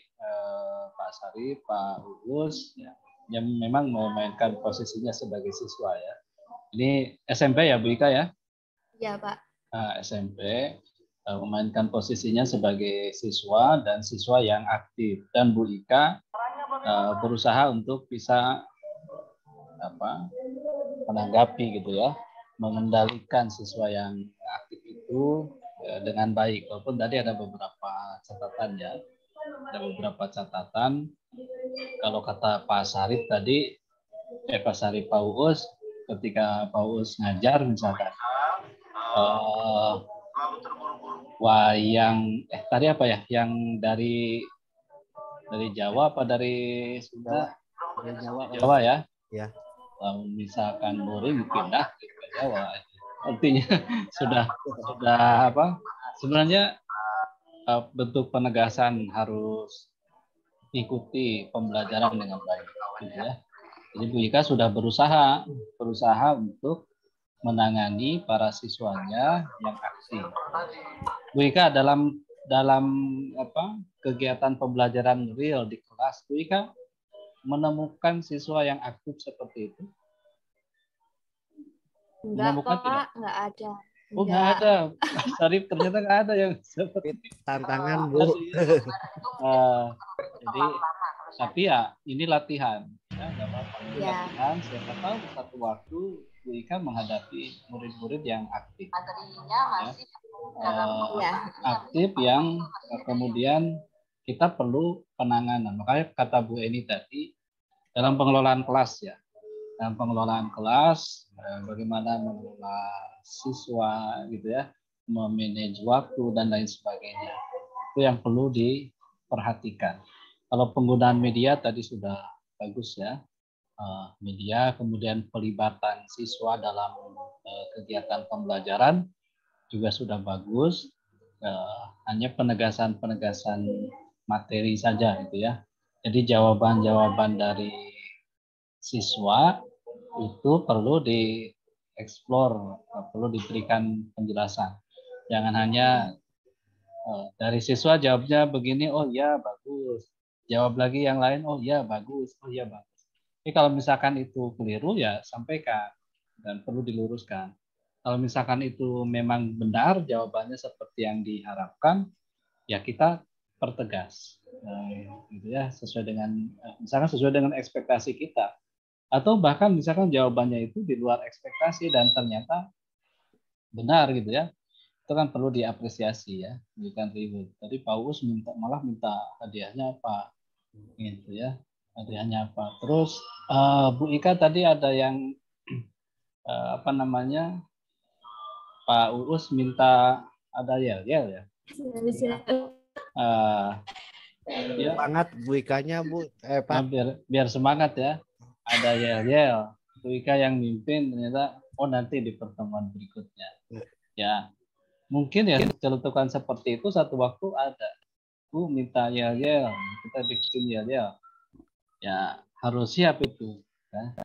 Pak Sarif, Pak Uus, ya, yang memang memainkan posisinya sebagai siswa ya. Ini SMP ya Bu Ika ya? Iya Pak. SMP memainkan posisinya sebagai siswa dan siswa yang aktif, dan Bu Ika berusaha untuk bisa menanggapi gitu ya, mengendalikan siswa yang aktif itu dengan baik. Walaupun tadi ada beberapa catatan ya, ada beberapa catatan. Kalau kata Pak Sarif tadi, Pak Sarif Pak Uus, ketika Pak Uus ngajar misalkan, yang tadi apa ya, yang dari Jawa apa dari Sunda? Dari Jawa ya. Ya. Misalkan boring pindah ke Jawa. Artinya sudah sebenarnya bentuk penegasan harus ikuti pembelajaran dengan baik gitu ya. Jadi Bu Ika sudah berusaha untuk menangani para siswanya yang aktif. Bu Ika dalam kegiatan pembelajaran real di kelas, Bu Ika menemukan siswa yang aktif seperti itu? Enggak Pak, enggak ada. Oh, enggak ada. Sarif ternyata enggak ada yang seperti tantangan Bu. Jadi tapi ya ini latihan. Ya, enggak apa-apa. Latihan, siapa tahu satu waktu Bu Ika menghadapi murid-murid yang aktif. Aktif yang kemudian kita perlu penanganan. Makanya kata Bu Eni tadi, dalam pengelolaan kelas ya. Dalam pengelolaan kelas, bagaimana mengelola siswa gitu ya, memanage waktu dan lain sebagainya. Itu yang perlu diperhatikan. Kalau penggunaan media tadi sudah bagus ya. Media, kemudian pelibatan siswa dalam kegiatan pembelajaran juga sudah bagus. Hanya penegasan materi saja gitu ya. Jadi jawaban dari siswa itu perlu dieksplor, perlu diberikan penjelasan. Jangan hanya dari siswa jawabnya begini, oh ya bagus. Jawab lagi yang lain, oh ya bagus, oh ya bagus. Jadi kalau misalkan itu keliru ya sampaikan dan perlu diluruskan. Kalau misalkan itu memang benar jawabannya seperti yang diharapkan, ya kita pertegas, gitu ya, sesuai dengan ekspektasi kita, atau bahkan misalkan jawabannya itu di luar ekspektasi dan ternyata benar gitu ya, itu kan perlu diapresiasi ya, bukan ribut. Tadi Pak Uus malah minta hadiahnya apa, gitu ya, hadiahnya apa. Terus Bu Ika tadi ada yang Pak Uus minta ada yel ya. Ya. Semangat Bu Ikanya Bu. Pak. Biar semangat ya. Ada yel. Bu Ika yang mimpin ternyata nanti di pertemuan berikutnya. Ya. Mungkin ya celetukan seperti itu satu waktu ada. Bu minta yel. Kita bikin yel. Ya harus siap itu. Ya.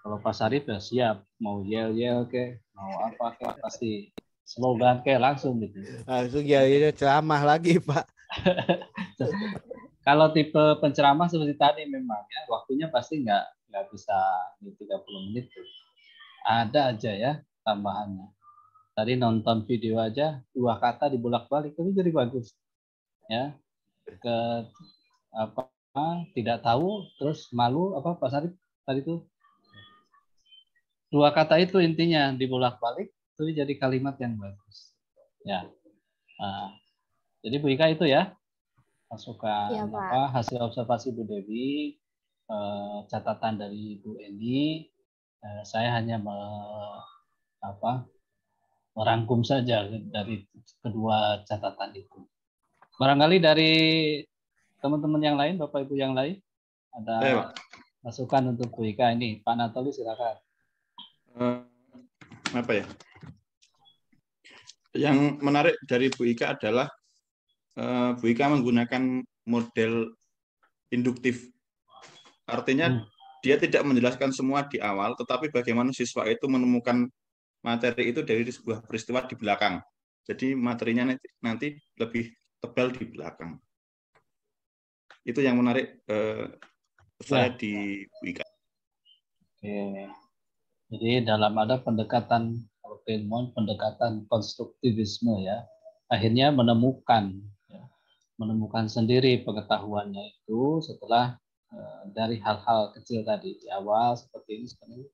Kalau Pak Sarif ya siap. Mau yel ke, mau apa ke, pasti slogan ke langsung gitu. Langsung ya ceramah lagi Pak. Kalau tipe penceramah seperti tadi memang ya waktunya pasti nggak bisa di 30 menit tuh. Ada aja ya tambahannya. Tadi nonton video aja 2 kata dibolak-balik itu jadi bagus. Ya. Tidak tahu terus malu apa Pak Sarif tadi itu 2 kata itu intinya dibolak-balik itu jadi kalimat yang bagus. Ya. Jadi Bu Ika itu ya masukan ya, hasil observasi Bu Dewi, catatan dari Bu Eni. Saya hanya merangkum saja dari kedua catatan itu. Barangkali dari teman-teman yang lain, Bapak Ibu yang lain, ada Masukan untuk Bu Ika ini, Pak Natoli silakan. Apa ya? Yang menarik dari Bu Ika adalah Bu Ika menggunakan model induktif. Artinya dia tidak menjelaskan semua di awal, tetapi bagaimana siswa itu menemukan materi itu dari sebuah peristiwa di belakang. Jadi materinya nanti lebih tebal di belakang. Itu yang menarik saya di Bu Ika. Oke. Jadi dalam ada pendekatan pendekatan konstruktivisme ya, akhirnya menemukan sendiri pengetahuannya itu setelah dari hal-hal kecil tadi di awal seperti ini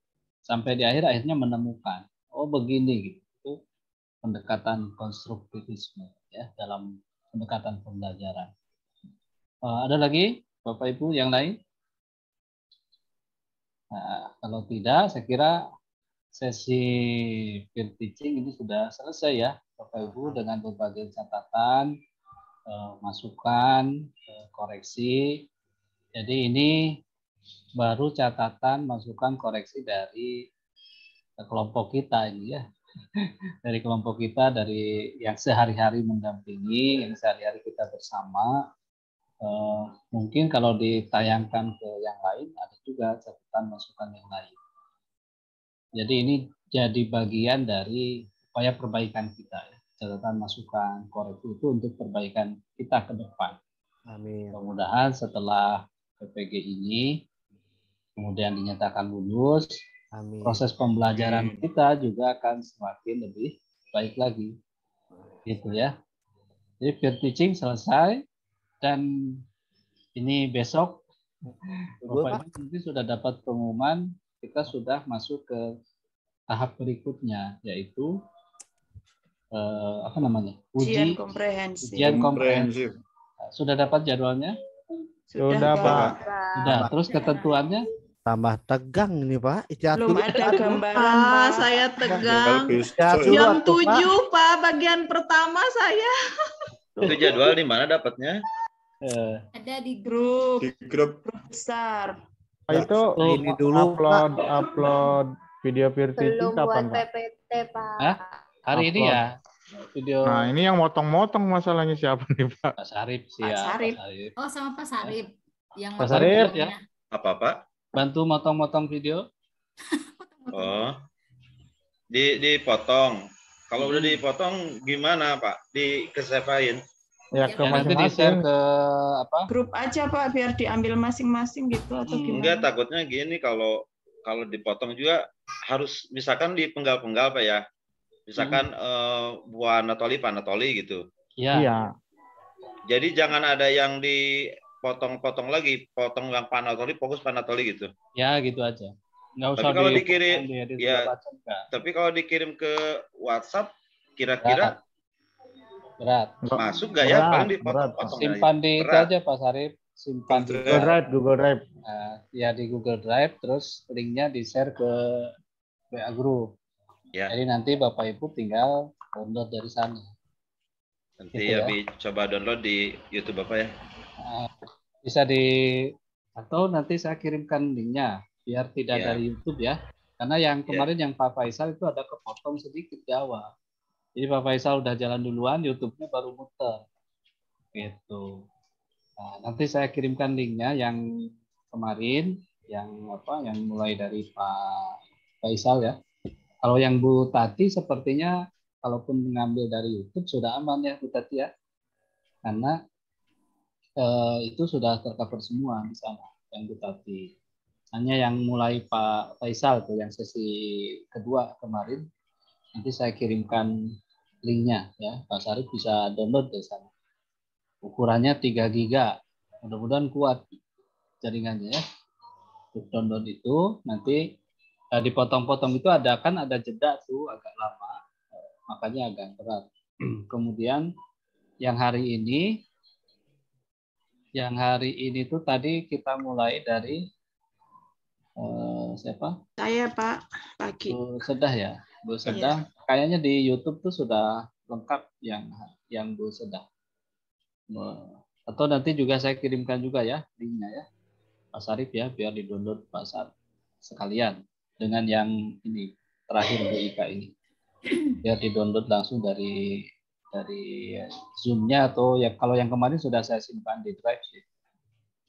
sampai di akhirnya menemukan oh begini gitu, pendekatan konstruktivisme ya dalam pendekatan pembelajaran. Ada lagi Bapak Ibu yang lain? Nah, kalau tidak, saya kira sesi peer teaching ini sudah selesai ya, Bapak Ibu, dengan berbagai catatan, masukan, koreksi. Jadi ini baru catatan, masukan, koreksi dari kelompok kita ini ya, dari kelompok kita, dari yang sehari-hari mendampingi, yang sehari-hari kita bersama. Mungkin kalau ditayangkan ke yang lain ada juga catatan masukan yang lain. Jadi ini jadi bagian dari upaya perbaikan kita ya. Catatan masukan koreksi itu untuk perbaikan kita ke depan. Amin. Mudah-mudahan setelah PPG ini kemudian dinyatakan lulus, amin, proses pembelajaran kita juga akan semakin lebih baik lagi. Gitu ya. Jadi peer teaching selesai. Dan ini besok Bapak Ibu mungkin sudah dapat pengumuman kita sudah masuk ke tahap berikutnya yaitu ujian komprehensif. Ujian komprehensif. Sudah dapat jadwalnya? Sudah Pak. Sudah. Terus ketentuannya? Tambah tegang ini Pak. Belum ada gambaran Pak. Saya tegang. Jam 7 Pak bagian pertama saya. Itu jadwal di mana dapatnya? Ada di grup. Di grup besar. Itu ini dulu upload video peer teaching Belum kapan buat Pak? PPT Pak. Hah? Hari ini ya video. Nah ini yang motong-motong masalahnya siapa nih Pak? Pak Sarip sih Pak ya. Sarip. Oh sama Pak Sarip. Yang Pak Sarip ya. Apa Pak? Bantu motong-motong video. Oh, dipotong. Kalau udah dipotong gimana Pak? Dikesepain? Ya ke nanti di-share ke apa? Grup aja Pak biar diambil masing-masing gitu atau gimana? Enggak, takutnya gini kalau dipotong juga harus misalkan dipenggal-penggal Pak ya. Misalkan Bu Anatoli, Pak Anatoli gitu. Iya. Jadi jangan ada yang dipotong-potong lagi, potong yang Pak Anatoli, fokus Pak Anatoli gitu. Ya, gitu aja. Nggak usah tapi kalau dikirim tapi kalau dikirim ke WhatsApp kira-kira berat. Masuk nggak ya? Paling dipotong-potong. Simpan di itu aja Pak Sarip. Simpan di Google Drive. Ya di Google Drive, terus linknya di-share ke WA Group. Ya. Jadi nanti Bapak Ibu tinggal download dari sana. Nanti gitu ya. Coba download di YouTube Bapak ya. Bisa atau nanti saya kirimkan linknya biar tidak dari YouTube ya. Karena yang kemarin yang Pak Faisal itu ada kepotong sedikit di awal. Jadi Pak Faisal udah jalan duluan, YouTube-nya baru muter. Gitu. Nah, nanti saya kirimkan linknya yang kemarin, yang mulai dari Pak Faisal ya. Kalau yang Bu Tati sepertinya kalaupun mengambil dari YouTube sudah aman ya Bu Tati ya. Karena itu sudah tercover semua di sana yang Bu Tati. Hanya yang mulai Pak Faisal tuh yang sesi kedua kemarin. Nanti saya kirimkan linknya ya. Pak Sarip bisa download dari sana. Ukurannya 3 GB. Mudah-mudahan kuat jaringannya ya. Untuk download itu nanti dipotong-potong itu ada jeda tuh agak lama. Makanya agak berat. Kemudian yang hari ini tuh tadi kita mulai dari siapa? Saya Pak Pagi. Bu Sedah ya. Bu Sedah. Kayaknya di YouTube tuh sudah lengkap yang Bu Sedah. Atau nanti juga saya kirimkan juga ya linknya ya. Pak Sarif ya, biar di-download Pak Sarif sekalian dengan yang ini terakhir Bu Ika ini. Biar di-download langsung dari Zoom-nya atau ya kalau yang kemarin sudah saya simpan di Drive sih.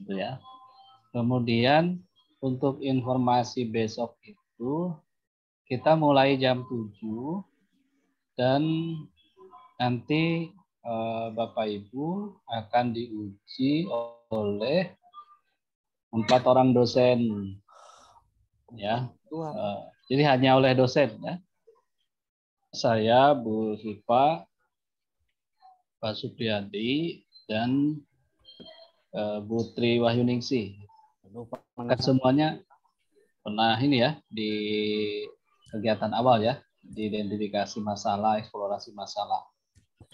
Gitu ya. Kemudian untuk informasi besok itu kita mulai jam 7 dan nanti Bapak Ibu akan diuji oleh 4 orang dosen ya. Jadi hanya oleh dosen ya. Saya, Bu Sipa, Pak Supriyadi, dan Bu Tri Wahyuningsih. Kan semuanya pernah ini ya di kegiatan awal ya, di identifikasi masalah, eksplorasi masalah.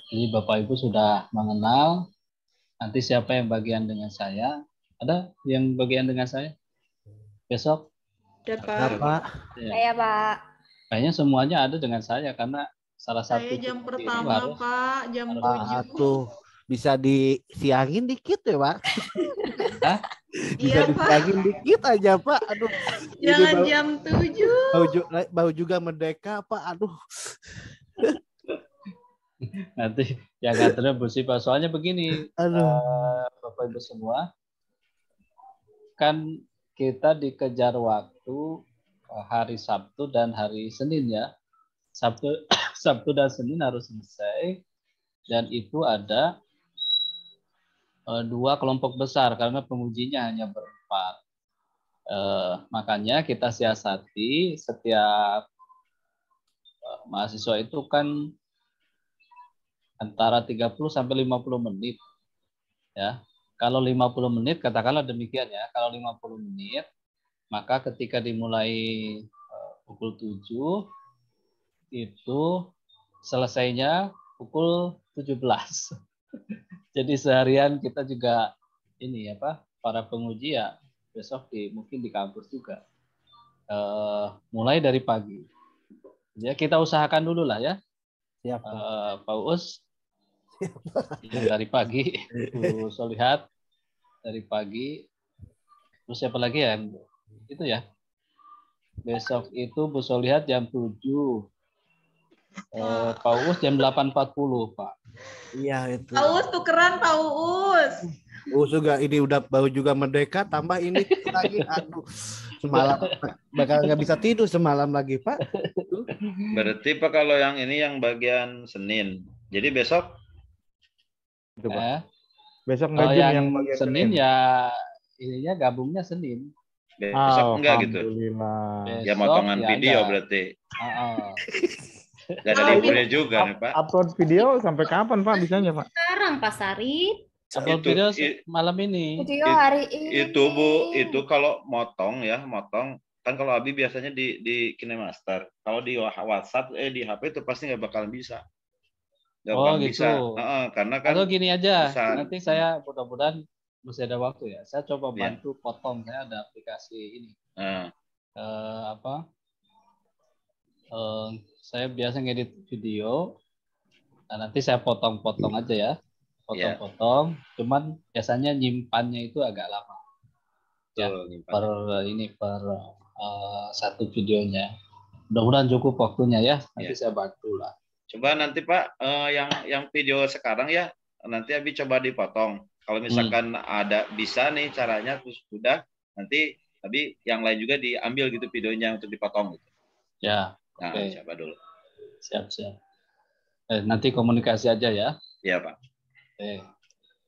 Jadi Bapak Ibu sudah mengenal. Nanti siapa yang bagian dengan saya? Ada yang bagian dengan saya? Besok? Ada Pak. Ya. Saya Pak. Kayaknya semuanya ada dengan saya karena salah satu Saya jam itu pertama harus, Pak, jam Pak 7. tuh bisa disiangin dikit ya Pak. Hah? Bisa Iya, Pak. disiangin dikit aja Pak. Aduh. Jangan Ini jam 7. bau juga merdeka Pak. Aduh. Nanti yang nganternya Bu Sipa. Soalnya begini, Bapak Ibu semua, kan kita dikejar waktu hari Sabtu dan hari Senin ya. Sabtu dan Senin harus selesai, dan itu ada 2 kelompok besar karena pengujinya hanya berempat. Makanya kita siasati setiap mahasiswa itu kan antara 30 sampai 50 menit. Ya. Kalau 50 menit, katakanlah demikian ya, kalau 50 menit, maka ketika dimulai pukul 7, itu selesainya pukul 17. Jadi seharian kita juga ini apa, para penguji ya besok mungkin di kampus juga. Mulai dari pagi. Ya kita usahakan dulu lah ya. Siap, Pak Uus dari pagi, Bu Solihat dari pagi. Terus siapa lagi ya? Itu ya. Besok itu Bu Solihat jam 7. Pak Uus jam 8.40, Pak. Iya itu. Pak Uus tukeran Pak Uus. Juga ini udah bau juga merdeka, tambah ini lagi. Aduh, semalam bakal nggak bisa tidur semalam lagi Pak. Berarti Pak kalau yang ini yang bagian Senin. Jadi besok? Besok Kalau yang bagian Senin ya ininya gabungnya Senin. Besok enggak gitu? Besok, Ya motongan ya video enggak. berarti. Gak ada Kalau liburnya juga nih Pak. Upload video sampai kapan Pak bisanya Pak? Sekarang Pak Sarif. Upload video malam ini. Video hari ini. Itu Bu, itu kalau motong kan kalau Abi biasanya di KineMaster. Kalau di WhatsApp di HP itu pasti nggak bakalan bisa. Nggak bakalan gitu. bisa. Karena kan atau gini aja, bisa. nanti saya mudah-mudahan masih ada waktu ya. Saya coba bantu potong. Saya ada aplikasi ini. Saya biasa ngedit video. Nah, nanti saya potong-potong aja ya. Potong-potong. Cuman biasanya nyimpannya itu agak lama. Ya, per satu videonya. Mudah-mudahan cukup waktunya ya. Nanti saya bantu lah. Coba nanti Pak, yang video sekarang ya, nanti Abi coba dipotong. Kalau misalkan ada bisa nih caranya, terus udah, nanti Abi yang lain juga diambil gitu videonya untuk dipotong. Gitu. Ya. Nah, Oke. coba dulu. Siap. Nanti komunikasi aja ya. Iya Pak. Oke.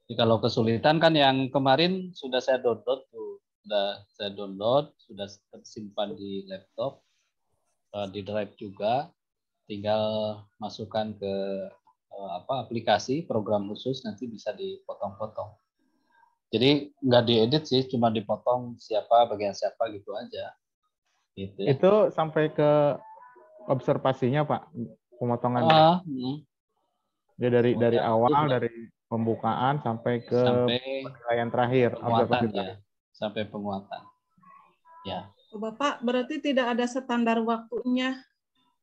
Jadi kalau kesulitan kan yang kemarin sudah saya download tuh, sudah tersimpan di laptop, di drive juga, tinggal masukkan ke aplikasi program khusus, nanti bisa dipotong-potong. Jadi nggak diedit sih, cuma dipotong bagian siapa gitu aja. Gitu ya. Itu sampai ke observasinya Pak, pemotongannya. Ya dari awal, dari pembukaan sampai penilaian terakhir, penguatan ya, sampai penguatan. Ya. Bapak, berarti tidak ada standar waktunya.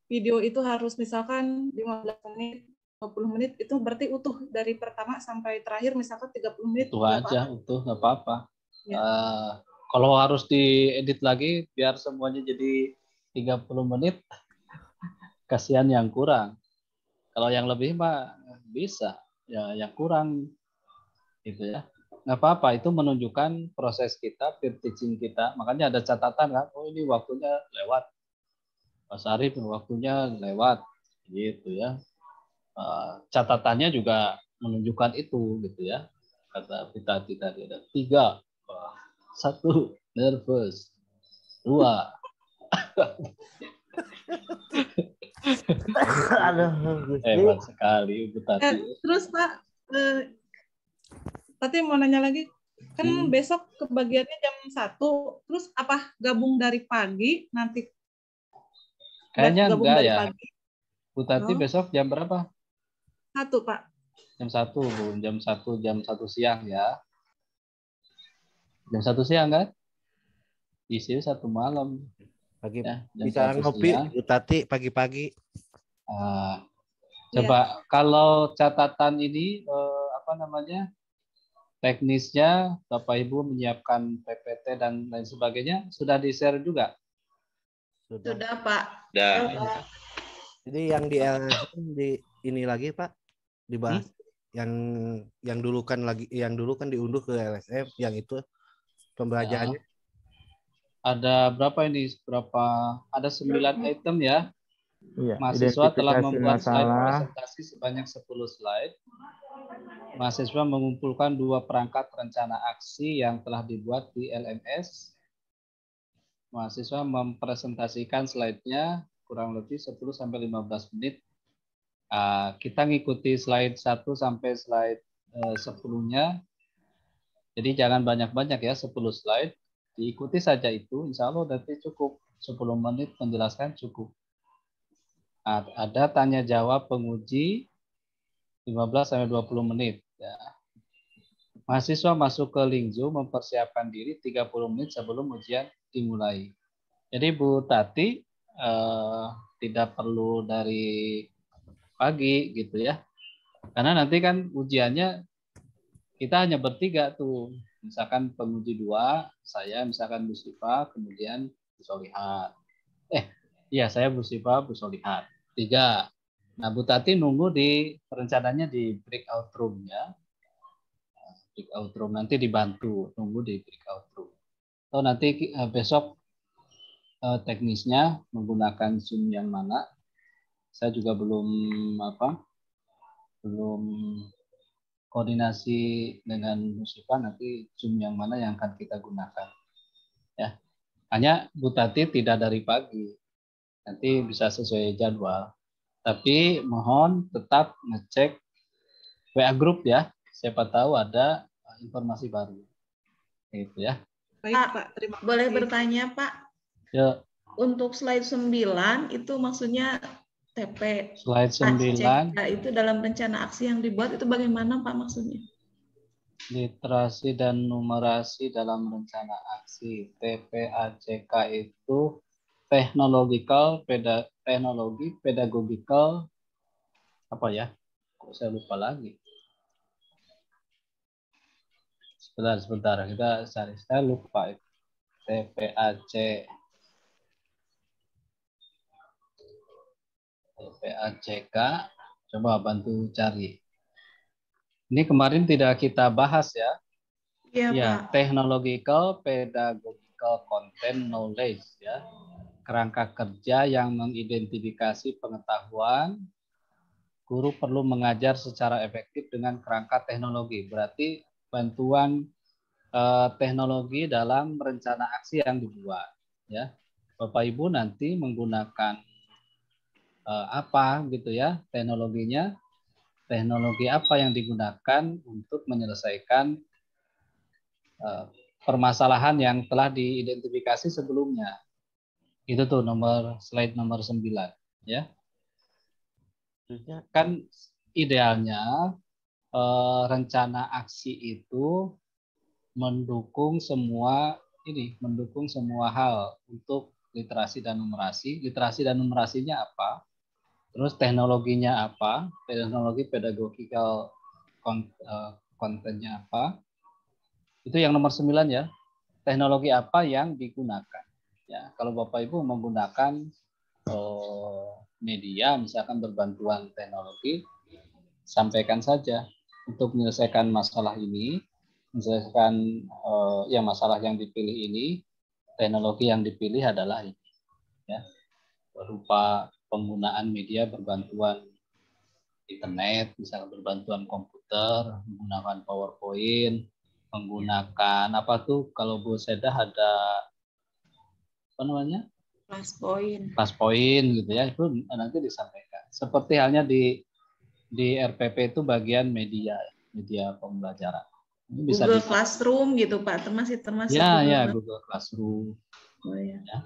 Video itu harus misalkan 15 menit, 20 menit, itu berarti utuh dari pertama sampai terakhir misalkan 30 menit. Itu aja, utuh nggak apa-apa. Ya. Kalau harus diedit lagi biar semuanya jadi 30 menit, kasihan yang kurang. Kalau yang lebih mah bisa, ya yang kurang gitu ya. Nggak apa-apa, itu menunjukkan proses kita, peer teaching kita. Makanya ada catatan kan, oh ini waktunya lewat. Mas Arif waktunya lewat gitu ya. Catatannya juga menunjukkan itu gitu ya. Kata kita tadi ada 3. 1 nervous, 2 hebat sekali Ibu Tati. Terus Pak, Tati mau nanya lagi, kan besok kebagiannya jam 1, terus apa gabung dari pagi nanti? Kayaknya Gabung enggak dari ya. pagi. Bu Tati besok jam berapa? 1 Pak. Jam 1 Bu, jam 1 siang ya. Jam 1 siang kan? Isi 1 malam. Pagi ya, bisa ngopi Bu Tati pagi-pagi. Coba kalau catatan ini apa namanya? Teknisnya Bapak Ibu menyiapkan PPT dan lain sebagainya sudah di-share juga? Sudah Pak. Sudah. Jadi yang di LSM di ini lagi Pak dibahas yang dulu kan diunduh ke LSM yang itu pembelajarannya. Ada berapa ini? Ada 9 item ya. Iya, Mahasiswa telah identifikasi membuat slide masalah. presentasi sebanyak 10 slide. Mahasiswa mengumpulkan 2 perangkat rencana aksi yang telah dibuat di LMS. Mahasiswa mempresentasikan slide-nya kurang lebih 10-15 menit. Kita ngikuti slide 1 sampai slide 10-nya. Jadi jangan banyak-banyak ya, 10 slide. Diikuti saja itu, insya Allah nanti cukup. 10 menit menjelaskan cukup. Ada tanya jawab penguji 15-20 menit. Ya. Mahasiswa masuk ke link Zoom mempersiapkan diri 30 menit sebelum ujian dimulai. Jadi Bu Tati tidak perlu dari pagi gitu ya. Karena nanti kan ujiannya kita hanya bertiga tuh. Misalkan penguji 2, saya misalkan Bu Sipa, kemudian Bu Solihat. Iya, saya Bu Sipa, Bu Solihat. 3. Nah, Bu Tati nunggu rencananya di breakout room ya. Breakout room nanti dibantu, nunggu di breakout room. Atau nanti besok teknisnya menggunakan Zoom yang mana? Saya juga belum koordinasi dengan Bu Sipa nanti Zoom yang mana yang akan kita gunakan. Ya. Hanya Bu Tati tidak dari pagi. Nanti bisa sesuai jadwal. Tapi mohon tetap ngecek WA group ya. Siapa tahu ada informasi baru. Gitu ya. Baik Pak, terima kasih. Boleh bertanya Pak? Ya. Untuk slide 9 itu maksudnya TP. Slide 9 itu dalam rencana aksi yang dibuat itu bagaimana Pak maksudnya? Literasi dan numerasi dalam rencana aksi. TPACK itu teknologi pedagogical apa ya? Kok saya lupa lagi. Sebentar kita cari. Saya lupa itu. TPACK. Coba bantu cari. Ini kemarin tidak kita bahas ya. Iya, ya, Pak. Technological Pedagogical Content Knowledge ya. Kerangka kerja yang mengidentifikasi pengetahuan. Guru perlu mengajar secara efektif dengan kerangka teknologi. Berarti bantuan teknologi dalam rencana aksi yang dibuat ya. Bapak Ibu nanti menggunakan apa gitu ya teknologinya. Teknologi apa yang digunakan untuk menyelesaikan permasalahan yang telah diidentifikasi sebelumnya. Itu tuh slide nomor 9 ya. Kan idealnya rencana aksi itu mendukung semua hal untuk literasi dan numerasi. Literasi dan numerasinya apa? Terus teknologinya apa? Teknologi pedagogical kontennya apa? Itu yang nomor 9 ya. teknologi apa yang digunakan. Ya, kalau Bapak Ibu menggunakan media, misalkan berbantuan teknologi, sampaikan saja untuk menyelesaikan masalah ini, menyelesaikan masalah yang dipilih ini, teknologi yang dipilih adalah ini, ya, berupa penggunaan media berbantuan internet, misalnya berbantuan komputer, menggunakan PowerPoint, menggunakan apa tuh kalau Bu Sedah ada apa namanya? Plus point gitu ya, itu nanti disampaikan. Seperti halnya di RPP itu bagian media pembelajaran. Ini bisa Google Classroom gitu Pak, termasuk ya Google Classroom. Oh ya. Ya.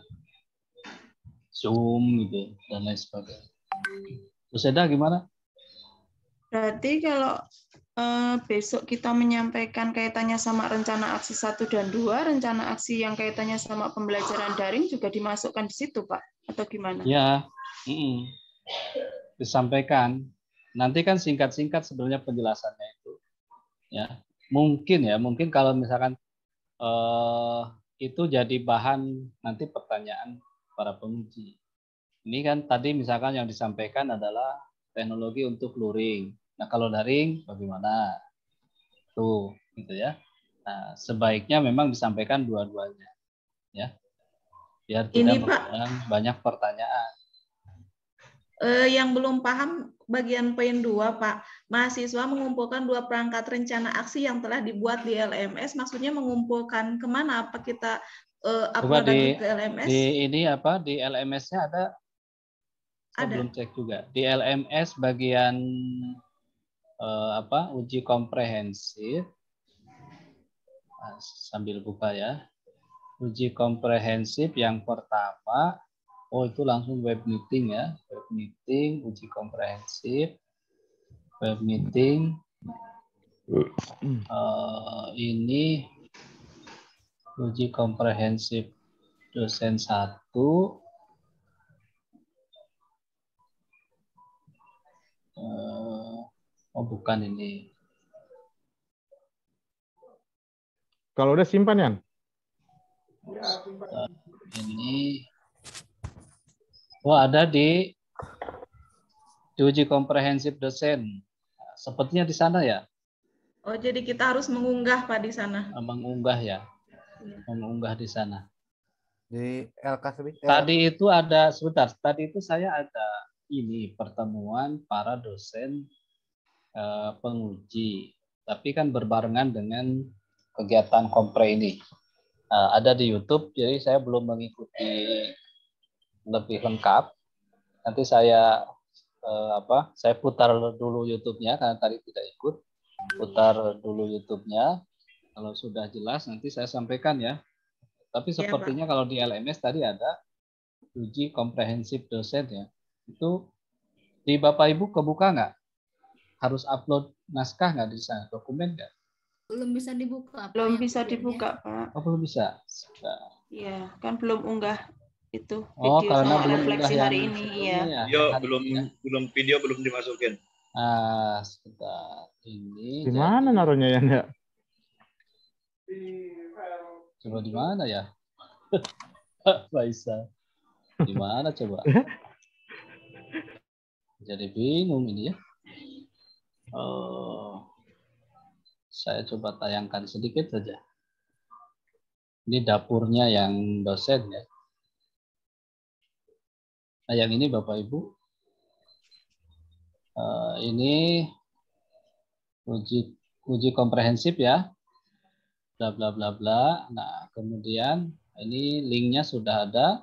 Zoom gitu dan lain sebagainya. Bu Sedah gimana? Berarti kalau besok kita menyampaikan kaitannya sama rencana aksi 1 dan 2, rencana aksi yang kaitannya sama pembelajaran daring juga dimasukkan di situ, Pak? Atau gimana? Ya, disampaikan. Nanti kan singkat-singkat sebenarnya penjelasannya itu. Ya, mungkin kalau misalkan itu jadi bahan nanti pertanyaan para penguji. Ini kan tadi misalkan yang disampaikan adalah teknologi untuk luring. Nah, kalau daring bagaimana? Tuh, gitu ya. Nah, sebaiknya memang disampaikan dua-duanya. Ya. Biar tidak mengundang banyak pertanyaan. Yang belum paham bagian poin 2, Pak. Mahasiswa mengumpulkan 2 perangkat rencana aksi yang telah dibuat di LMS, maksudnya mengumpulkan kemana? Apa kita upload lagi ke LMS? Di LMS-nya ada. Saya belum cek juga. Di LMS bagian uji komprehensif. Nah, sambil buka ya. Uji komprehensif yang pertama, itu langsung web meeting ya. Web meeting, uji komprehensif. Web meeting. Ini uji komprehensif dosen 1. Bukan ini. Kalau udah simpan ya? Ini. Ada di uji komprehensif dosen. Sepertinya di sana ya. Oh, jadi kita harus mengunggah Pak di sana. Mengunggah ya. Mengunggah di sana. Di LKSB. Tadi itu ada Tadi itu saya ada pertemuan para dosen penguji. Tapi kan berbarengan dengan kegiatan kompre ini. Ada di YouTube, jadi saya belum mengikuti lebih lengkap. Nanti saya putar dulu YouTube-nya karena tadi tidak ikut. Putar dulu YouTube-nya. Kalau sudah jelas nanti saya sampaikan ya. Tapi sepertinya kalau di LMS tadi ada uji komprehensif dosen ya. Itu di Bapak Ibu kebuka nggak? Harus upload naskah nggak di sana? Dokumen nggak? Belum bisa dibuka. Belum bisa dibuka, Pak. Belum bisa. Iya, kan belum unggah itu video karena sama belum refleksi hari ini. Iya. Belum video belum dimasukin. Sebentar. Ini. Di mana naruhnya ya, Ndak? Coba di mana ya? Faisal. Di mana coba? Jadi bingung ini ya. Saya coba tayangkan sedikit saja. Ini dapurnya yang dosen ya. Nah, yang ini Bapak Ibu. Ini uji komprehensif ya. Bla bla bla bla. Nah, kemudian ini linknya sudah ada.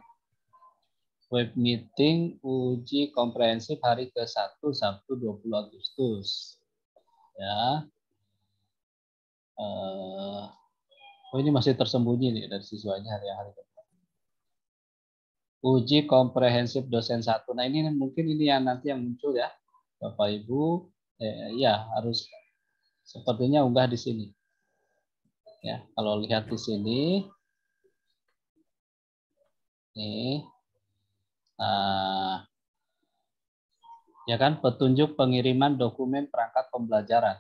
Web meeting uji komprehensif hari ke-1 Sabtu 20 Agustus. Ya. Ini masih tersembunyi nih dari siswanya hari ke-1. Uji komprehensif dosen 1. Nah, ini mungkin ini yang nanti yang muncul ya. Bapak Ibu, ya harus sepertinya unggah di sini. Ya, kalau lihat di sini. Nih. Ya kan, petunjuk pengiriman dokumen perangkat pembelajaran.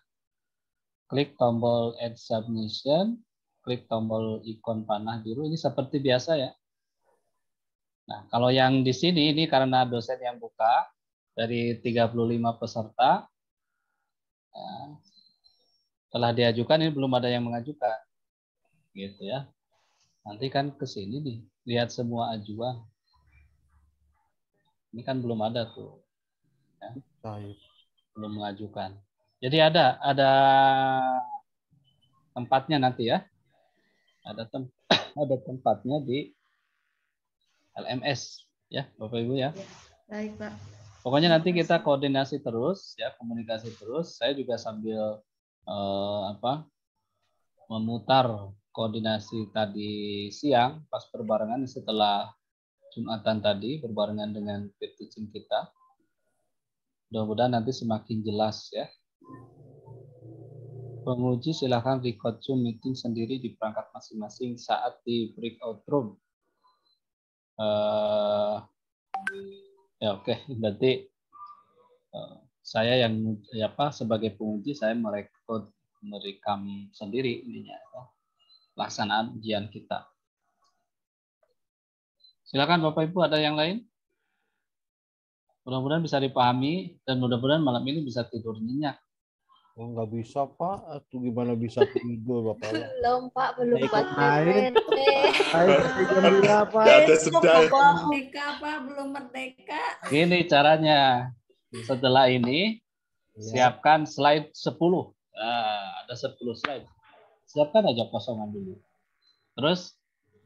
Klik tombol Add Submission. klik tombol ikon panah biru ini seperti biasa ya. Nah, kalau yang di sini ini karena dosen yang buka dari 35 peserta, telah diajukan, ini belum ada yang mengajukan. Gitu ya. Nanti kan ke sini nih, lihat semua ajuan. Ini kan belum ada tuh. Ya. Belum mengajukan. Jadi ada tempatnya nanti ya. Ada tempatnya di LMS ya, Bapak Ibu ya. Baik, Pak. Pokoknya nanti kita koordinasi terus ya, komunikasi terus. Saya juga sambil memutar koordinasi tadi siang pas berbarengan setelah Jumatan tadi berbarengan dengan peer teaching kita. Mudah-mudahan nanti semakin jelas ya. Penguji silakan record Zoom meeting sendiri di perangkat masing-masing saat di breakout room. Ya oke, berarti saya yang sebagai penguji saya merekam sendiri ininya pelaksanaan ujian kita. Silakan Bapak Ibu, ada yang lain? Mudah-mudahan bisa dipahami dan mudah-mudahan malam ini bisa tidur nyenyak. Oh, nggak bisa Pak, itu gimana bisa tidur Bapak? Belum Pak, belum buat main. Nggak ada sedang. Merdeka Pak, belum merdeka. Ini caranya. Setelah ini siapkan slide 10. Ada 10 slide. Siapkan aja kosongan dulu. Terus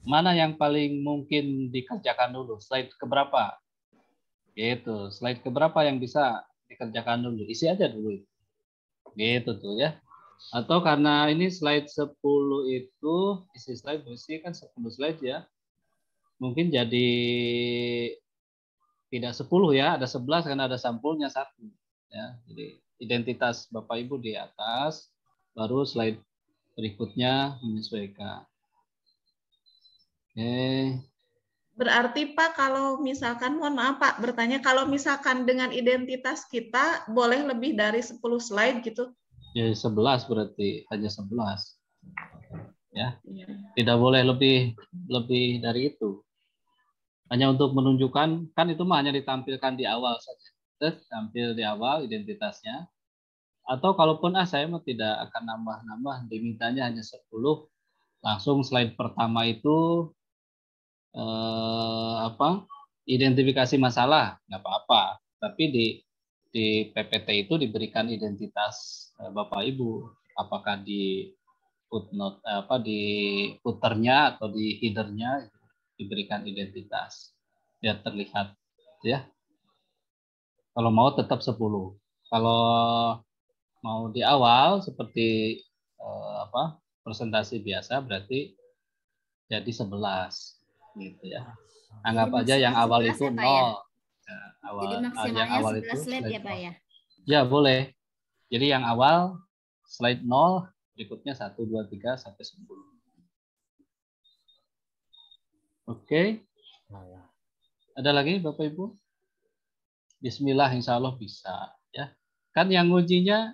mana yang paling mungkin dikerjakan dulu? Slide keberapa? Gitu. Slide keberapa yang bisa dikerjakan dulu? Isi aja dulu. Gitu tuh ya. Atau karena ini slide 10 itu isi slide berisi kan 10 slide ya. Mungkin jadi tidak 10 ya, ada 11 karena ada sampulnya 1 ya. Jadi identitas Bapak Ibu di atas, baru slide berikutnya menyesuaikan. Oke. Berarti Pak, kalau misalkan, mohon maaf Pak, bertanya, kalau misalkan dengan identitas kita boleh lebih dari 10 slide gitu? Ya 11 berarti, hanya 11. Ya. Tidak boleh lebih dari itu. Hanya untuk menunjukkan, kan itu mah hanya ditampilkan di awal saja. Terus tampil di awal identitasnya. Atau kalaupun saya mah tidak akan nambah-nambah, dimintanya hanya 10, langsung slide pertama itu identifikasi masalah, nggak apa-apa. Tapi di PPT itu diberikan identitas Bapak Ibu, apakah di footnote di footernya atau di headernya diberikan identitas biar terlihat ya. Kalau mau tetap 10. Kalau mau di awal seperti presentasi biasa berarti jadi 11 gitu ya. Anggap aja yang awal itu 0. Ya, jadi maksimalnya 11 slide ya Pak ya? Ya boleh. Jadi yang awal slide 0, berikutnya 1, 2, 3 sampai 10. Oke. Ada lagi Bapak Ibu? Bismillah, insya Allah bisa. Ya. Kan yang ujinya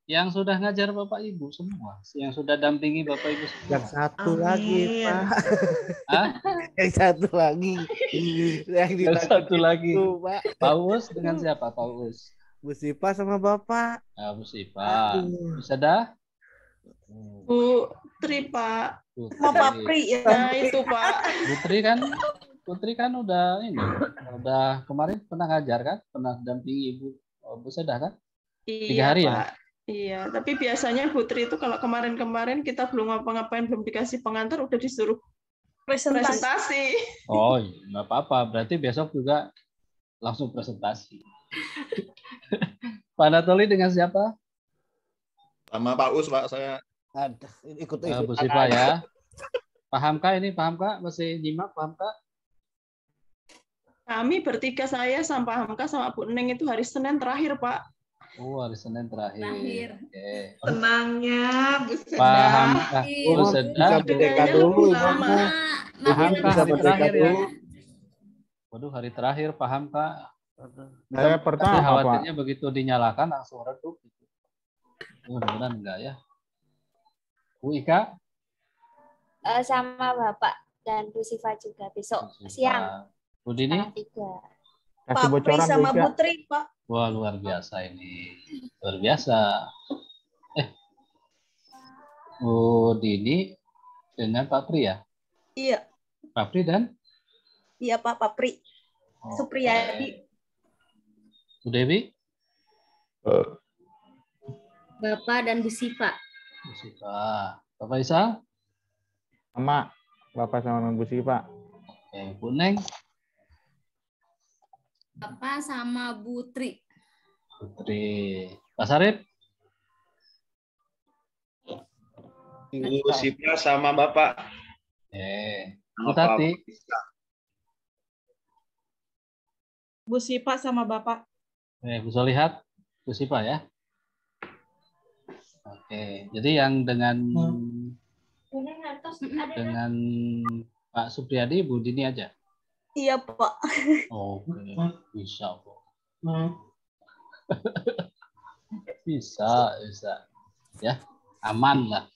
yang sudah ngajar Bapak Ibu semua, yang sudah dampingi Bapak Ibu semua. Yang satu lagi Pak. Yang satu lagi. Yang satu lagi. Pak Us dengan siapa Pak Us? Bu Sipa sama Bapak. Bu Sipa. Bisa dah? Bu Tri Pak. Sama Pak Pri ya itu Pak. Putri kan udah kemarin pernah ngajar kan, pernah dampingi Ibu Bu Sedah kan? Iya, 3 hari Pak. ya? Iya, tapi biasanya Putri itu kalau kemarin-kemarin kita belum ngapa-ngapain, belum dikasih pengantar, udah disuruh presentasi. Oh, nggak apa-apa. Berarti besok juga langsung presentasi. Pak Anatoli dengan siapa? Sama Pak Us, Pak. Saya ikut Bu Sipa ya. Paham Kak ini? Paham Kak? Masih nyimak? Paham Kak? Kami bertiga, saya sama Pak Hamka sama Bu Neng itu hari Senin terakhir, Pak. Oh, hari Senin terakhir. Okay. Tenangnya, Bu Sedah. Paham Kak? Bu Sedah. Paham Kak hari terakhir ya? Waduh, hari terakhir paham Kak. Saya pertama, Pak. Khawatirnya begitu dinyalakan langsung redup. Mudah-mudahan enggak ya. Bu Ika, sama Bapak dan Bu Siva juga besok siang. Bu Dini? 3. Kasih Pak Pri bocoran Bu sama Ika. Bu Tri, Pak. Wah, luar biasa ini. Luar biasa. Bu Dini dengan Pak Pri ya? Iya. Pak Pri dan? Iya Pak Pri. Supriyadi. Bu Dewi? Bapak dan Bu Siva. Bu Siva. Bapak Isa? Sama Bapak sama Bu Siva. Oke, Bu Neng? Bapak sama Bu Tri. Putri. Pak Sarip? Bu Siva sama Bapak. Bu Tati? Bu Siva sama Bapak. Bu Solihat? Bu Siva ya? Oke, jadi yang dengan Pak Supriyadi, Bu Dini aja? Iya Pak. Oke, bisa kok. Bisa. Ya, aman lah.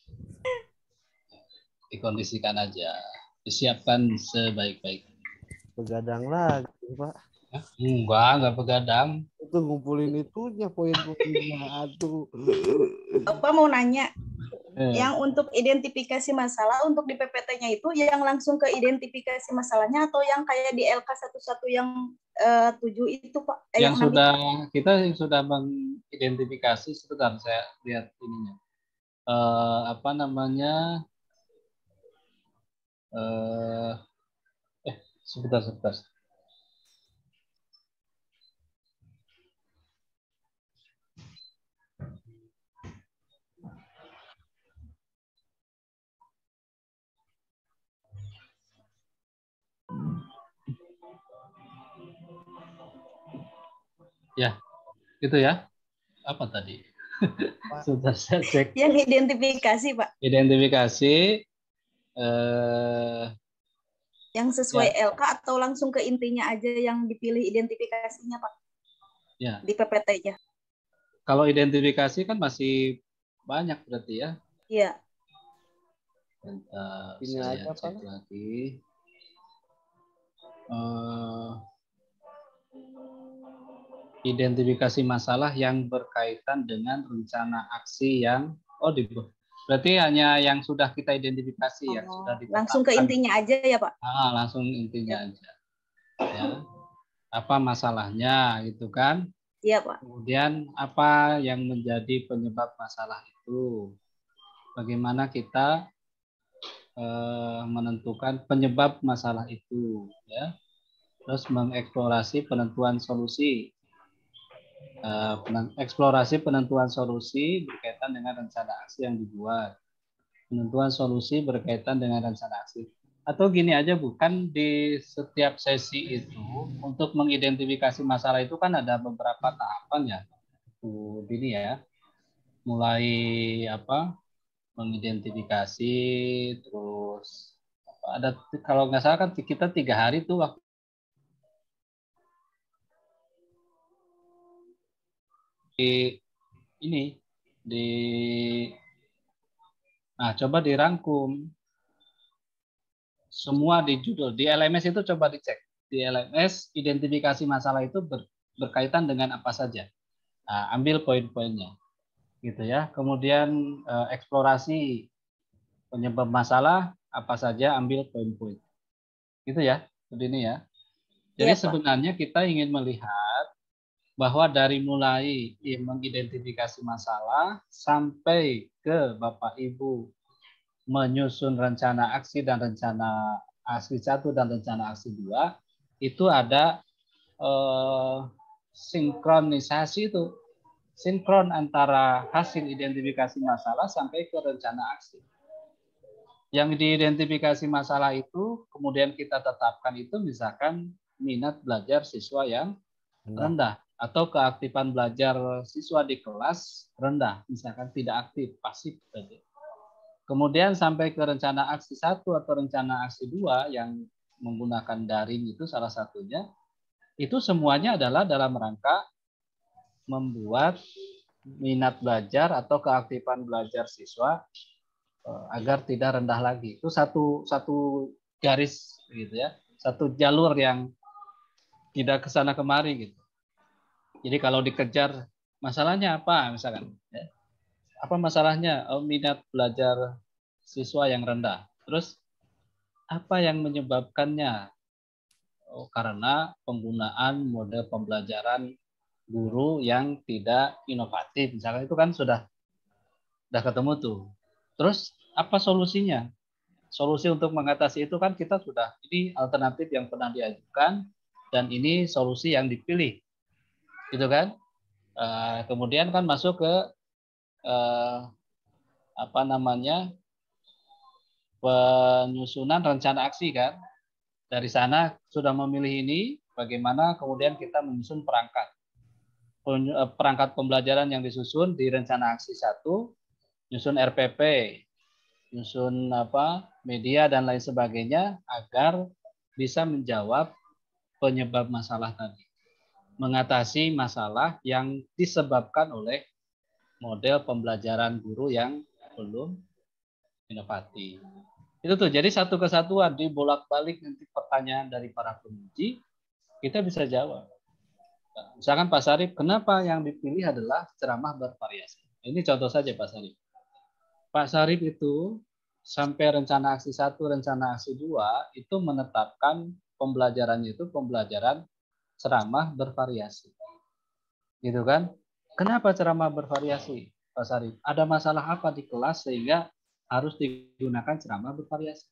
Dikondisikan aja. Disiapkan sebaik-baiknya. Begadang lagi, Pak. Enggak begadang. Itu ngumpulin itunya, poin-poinnya. Aduh. Bapak mau nanya, yang untuk identifikasi masalah untuk di PPT-nya itu yang langsung ke identifikasi masalahnya atau yang kayak di LK11 yang 7 itu Pak? Yang sudah mengidentifikasi, sebentar saya lihat ininya. Apa namanya? Sebentar. Ya, gitu ya. Apa tadi? Sudah saya cek. Yang identifikasi Pak. Identifikasi. Yang sesuai LK atau langsung ke intinya aja yang dipilih identifikasinya Pak? Ya. Di PPT-nya. Kalau identifikasi kan masih banyak berarti ya? Iya. Bentar, ini saya aja cek Pak. lagi. Identifikasi masalah yang berkaitan dengan rencana aksi yang berarti hanya yang sudah kita identifikasi yang sudah ditetapkan. Langsung ke intinya aja ya Pak? Langsung intinya aja. Ya. Apa masalahnya gitu kan? Iya Pak. Kemudian apa yang menjadi penyebab masalah itu? Bagaimana kita menentukan penyebab masalah itu, ya? Terus mengeksplorasi penentuan solusi. Eksplorasi penentuan solusi berkaitan dengan rencana aksi yang dibuat. Penentuan solusi berkaitan dengan rencana aksi. Atau gini aja bukan di setiap sesi itu untuk mengidentifikasi masalah itu kan ada beberapa tahapan ya, Bu Dini ya. Mulai mengidentifikasi, terus ada kalau nggak salah kan kita 3 hari tuh waktu coba dirangkum semua di judul di LMS itu, coba dicek di LMS identifikasi masalah itu berkaitan dengan apa saja. Ambil poin-poinnya gitu ya. Kemudian eksplorasi penyebab masalah apa saja, ambil poin-poin gitu ya, begini ya. Jadi sebenarnya kita ingin melihat bahwa dari mulai mengidentifikasi masalah sampai ke Bapak Ibu menyusun rencana aksi dan rencana aksi 1 dan rencana aksi 2 itu ada sinkronisasi itu, sinkron antara hasil identifikasi masalah sampai ke rencana aksi. Yang diidentifikasi masalah itu kemudian kita tetapkan itu misalkan minat belajar siswa yang rendah atau keaktifan belajar siswa di kelas rendah, misalkan tidak aktif, pasif saja. Kemudian sampai ke rencana aksi 1 atau rencana aksi 2 yang menggunakan daring itu salah satunya, itu semuanya adalah dalam rangka membuat minat belajar atau keaktifan belajar siswa agar tidak rendah lagi. Itu satu garis gitu ya, satu jalur yang tidak kesana kemari gitu. Jadi kalau dikejar masalahnya apa misalkan, ya, apa masalahnya? Oh, minat belajar siswa yang rendah. Terus apa yang menyebabkannya? Oh, karena penggunaan model pembelajaran guru yang tidak inovatif. Misalkan itu kan sudah ketemu tuh. Terus apa solusinya? Solusi untuk mengatasi itu kan kita sudah, ini alternatif yang pernah diajukan dan ini solusi yang dipilih. Gitu kan? Kemudian kan masuk ke apa namanya? Penyusunan rencana aksi kan. Dari sana sudah memilih ini, bagaimana kemudian kita menyusun perangkat pembelajaran yang disusun di rencana aksi 1, nyusun RPP, nyusun media dan lain sebagainya agar bisa menjawab penyebab masalah tadi. Mengatasi masalah yang disebabkan oleh model pembelajaran guru yang belum inovatif. Itu tuh, jadi satu kesatuan dibolak-balik nanti pertanyaan dari para penguji, kita bisa jawab. Misalkan Pak Sarip, kenapa yang dipilih adalah ceramah bervariasi? Ini contoh saja Pak Sarip. Pak Sarip itu sampai rencana aksi 1, rencana aksi 2 itu menetapkan pembelajarannya itu pembelajaran ceramah bervariasi. Gitu kan? Kenapa ceramah bervariasi, Pak Sarip? Ada masalah apa di kelas sehingga harus digunakan ceramah bervariasi?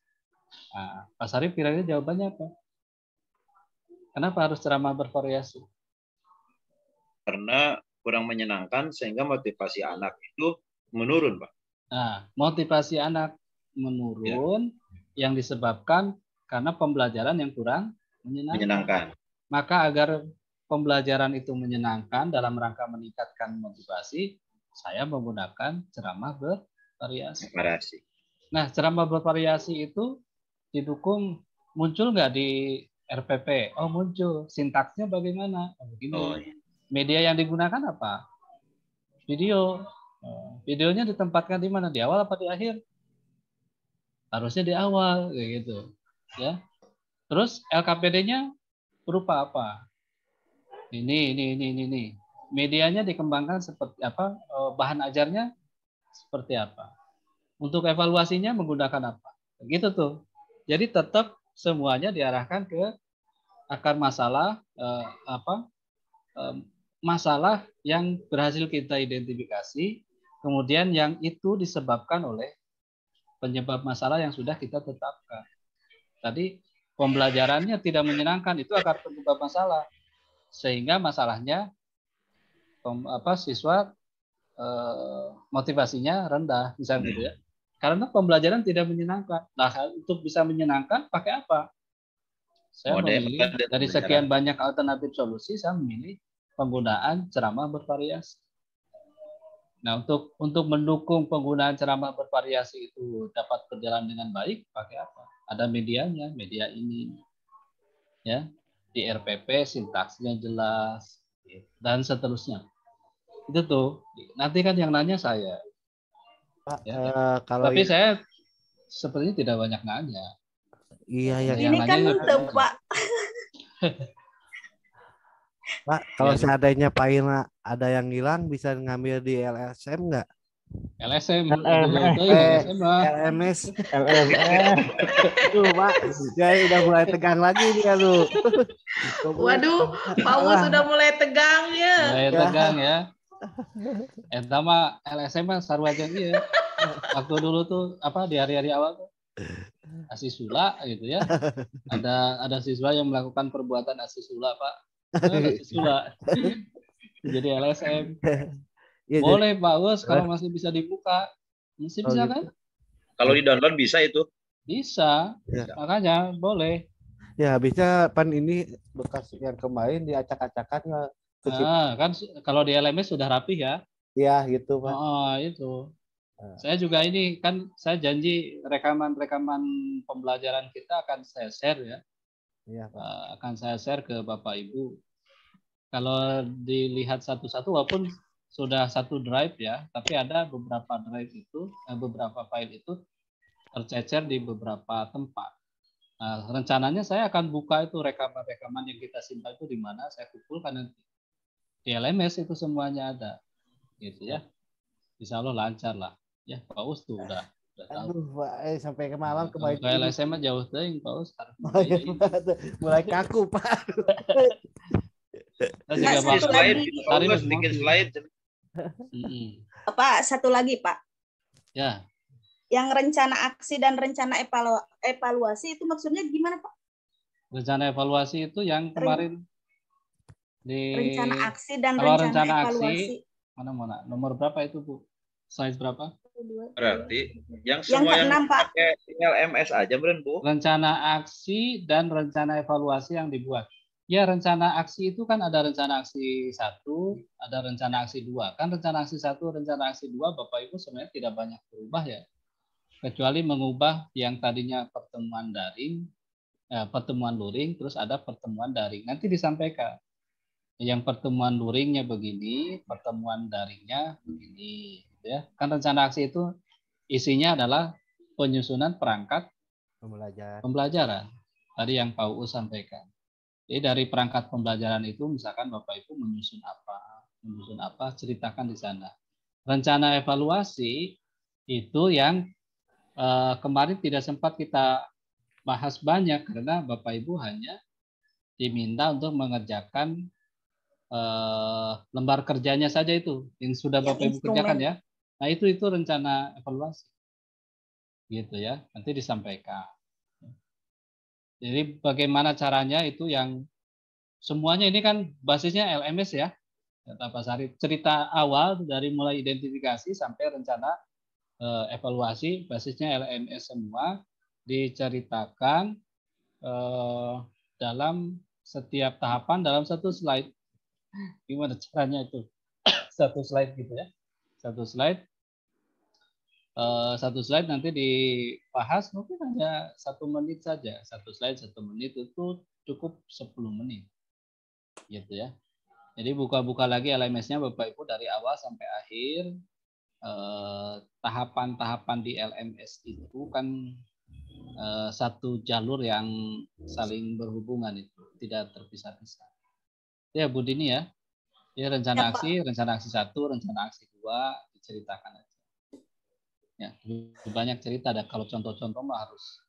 Nah, Pak Sarip kira-kira jawabannya apa? Kenapa harus ceramah bervariasi? Karena kurang menyenangkan sehingga motivasi anak itu menurun, Pak. Nah, motivasi anak menurun yang disebabkan karena pembelajaran yang kurang menyenangkan. Maka agar pembelajaran itu menyenangkan dalam rangka meningkatkan motivasi, saya menggunakan ceramah bervariasi. Nah, ceramah bervariasi itu didukung, muncul nggak di RPP? Oh, muncul. Sintaksnya bagaimana? Oh, begini. Media yang digunakan apa? Video. Videonya ditempatkan di mana? Di awal apa di akhir? Harusnya di awal, kayak gitu. Ya. Terus LKPD-nya berupa apa? Ini. Medianya dikembangkan seperti apa? Bahan ajarnya seperti apa? Untuk evaluasinya menggunakan apa? Gitu tuh. Jadi tetap semuanya diarahkan ke akar masalah, masalah yang berhasil kita identifikasi, kemudian yang itu disebabkan oleh penyebab masalah yang sudah kita tetapkan. Tadi pembelajarannya tidak menyenangkan, itu akar penyebab masalah, sehingga masalahnya siswa motivasinya rendah, misalnya gitu ya. Karena pembelajaran tidak menyenangkan. Nah, untuk bisa menyenangkan pakai apa? Saya memilih dari sekian banyak alternatif solusi, saya memilih penggunaan ceramah bervariasi. Nah, untuk mendukung penggunaan ceramah bervariasi itu dapat berjalan dengan baik, pakai apa? Ada medianya, media ini, ya, di RPP sintaksnya jelas, dan seterusnya. Itu tuh. Nanti kan yang nanya saya. Pak, ya. Kalau Tapi saya sepertinya tidak banyak nanya. Iya, ini kan untuk Pak. Pak, kalau seandainya Pak Irna ada yang hilang, bisa ngambil di LSM nggak? LSM, LMS. Tuh Pak, saya udah mulai tegang lagi nih lu. Waduh, Pak Us sudah mulai tegang ya. Mulai tegang ya. Entama LSM mah saru aja ya. Waktu dulu tuh di hari-hari awal tuh asusila gitu ya. Ada siswa yang melakukan perbuatan asusila, Pak. Asusila. Jadi LSM. Ya, boleh Pak Us kalau masih bisa dibuka. Masih bisa kan? Kalau di-download bisa itu? Bisa. Makanya boleh. Ya, bisa pan ini bekas yang kemarin diacak-acakan. Kan kalau di LMS sudah rapi ya. Iya, gitu, Pak. Itu. Saya juga ini kan saya janji rekaman-rekaman pembelajaran kita akan saya share ya. Iya, Pak. Akan saya share ke Bapak Ibu. Kalau dilihat satu-satu walaupun sudah satu drive ya, tapi ada beberapa drive itu, beberapa file itu tercecer di beberapa tempat. Nah, rencananya saya akan buka itu rekaman-rekaman yang kita simpan itu di mana, saya kumpulkan nanti. Di LMS itu semuanya ada. Gitu ya. Insya Allah lancar lah. Ya, Pak Us tuh udah tahu. Aduh, Pak, sampai ke malam Kalau kebaik ke LSM mah jauh teuing, Pak Us. Oh, iya, Pak. Mulai kaku, Pak. Bikin slide, bikin slide. Pak, satu lagi, Pak. Ya. Yang rencana aksi dan rencana evaluasi itu maksudnya gimana, Pak? Rencana evaluasi itu yang kemarin di rencana aksi dan kalau rencana evaluasi. evaluasi. Mana? Nomor berapa itu, Bu? Size berapa? Berarti yang semua yang pakai LMS aja, Bren, Bu. Rencana aksi dan rencana evaluasi yang dibuat. Ya, rencana aksi itu kan ada rencana aksi 1, ada rencana aksi 2. Kan rencana aksi 1, rencana aksi 2 Bapak Ibu sebenarnya tidak banyak berubah ya. Kecuali mengubah yang tadinya pertemuan daring, pertemuan luring, terus ada pertemuan daring. Nanti disampaikan. Yang pertemuan luringnya begini, pertemuan daringnya begini. Ya. Kan rencana aksi itu isinya adalah penyusunan perangkat pembelajaran. Tadi yang Pak UU sampaikan. Jadi dari perangkat pembelajaran itu misalkan Bapak Ibu menyusun apa, ceritakan di sana. Rencana evaluasi itu yang kemarin tidak sempat kita bahas banyak karena Bapak Ibu hanya diminta untuk mengerjakan lembar kerjanya saja itu yang sudah Bapak Ibu kerjakan ya. Nah itu rencana evaluasi, gitu ya. Nanti disampaikan. Jadi bagaimana caranya itu yang semuanya ini kan basisnya LMS ya, data Pasari. Cerita awal dari mulai identifikasi sampai rencana evaluasi basisnya LMS semua diceritakan dalam setiap tahapan dalam satu slide. Gimana caranya itu? Satu slide gitu ya. Satu slide nanti dibahas mungkin hanya 1 menit saja. Satu slide 1 menit itu cukup 10 menit. Gitu ya. Jadi buka-buka lagi LMS-nya Bapak Ibu dari awal sampai akhir. Tahapan-tahapan di LMS itu kan satu jalur yang saling berhubungan itu, tidak terpisah-pisah. Ya Bu Dini ya. Ya rencana aksi 1, rencana aksi 2 diceritakan aja. Ya, banyak cerita ada kalau contoh-contoh mah harus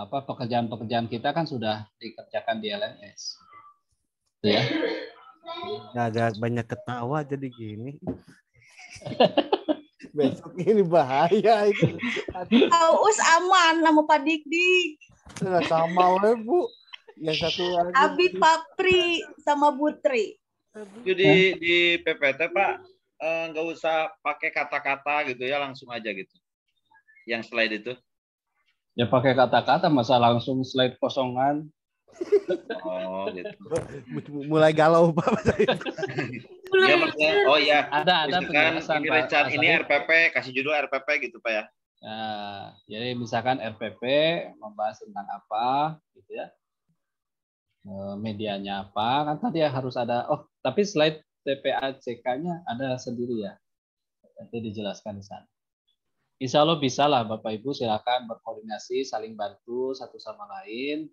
pekerjaan-pekerjaan kita kan sudah dikerjakan di LMS. Gitu ya. Agak banyak ketawa jadi gini. Besok ini bahaya itu. Aus aman nama Pak Dik-Dik. Nggak sama we, Bu. Yang satu lagi. Abi Papri sama Putri. Itu di PPT Pak nggak usah pakai kata-kata gitu ya, langsung aja gitu. Yang slide itu. Ya pakai kata-kata, masa langsung slide kosongan. Oh gitu. Mulai galau Pak. Ya, maksudnya, oh ya. Ada penjelasan ini Pak. Ini RPP, kasih judul RPP gitu Pak ya. Nah, jadi misalkan RPP membahas tentang apa gitu ya. Medianya apa, kan tadi harus ada. Oh, tapi slide TPACK-nya ada sendiri ya. Nanti dijelaskan di sana. Insya Allah bisa lah Bapak Ibu, silakan berkoordinasi, saling bantu satu sama lain.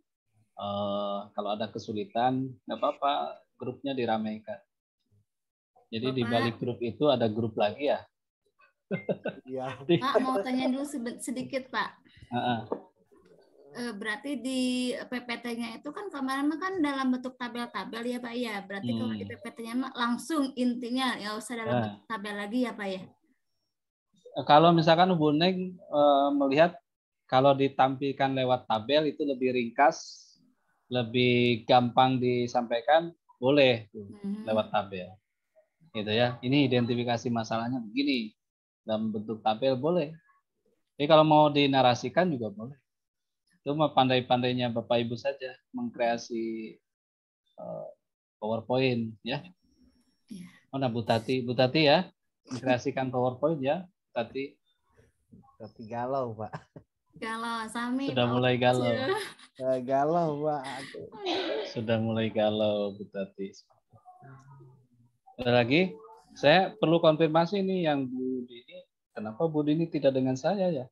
Kalau ada kesulitan, nggak apa-apa, grupnya diramaikan. Jadi Bapak, di balik grup itu ada grup lagi ya. Pak mau tanya dulu sedikit Pak. Berarti di PPT-nya itu kan kemarin kan dalam bentuk tabel-tabel ya Pak ya. Berarti kalau di PPT-nya langsung intinya ya usah dalam bentuk tabel lagi ya Pak ya. Kalau misalkan Bu Neng melihat kalau ditampilkan lewat tabel itu lebih ringkas, lebih gampang disampaikan, boleh lewat tabel. Gitu ya. Ini identifikasi masalahnya begini. Dalam bentuk tabel boleh. Jadi kalau mau dinarasikan juga boleh. Itu mah pandai-pandainya Bapak Ibu saja mengkreasi PowerPoint ya. Mana Bu Tati ya, mengkreasikan PowerPoint ya, Tati. Tati galau Pak. Galau, Sami. Sudah mulai galau. Galau Pak. Sudah mulai galau Bu Tati. Ada lagi? Saya perlu konfirmasi nih yang Bu Dini. Kenapa Bu Dini tidak dengan saya ya?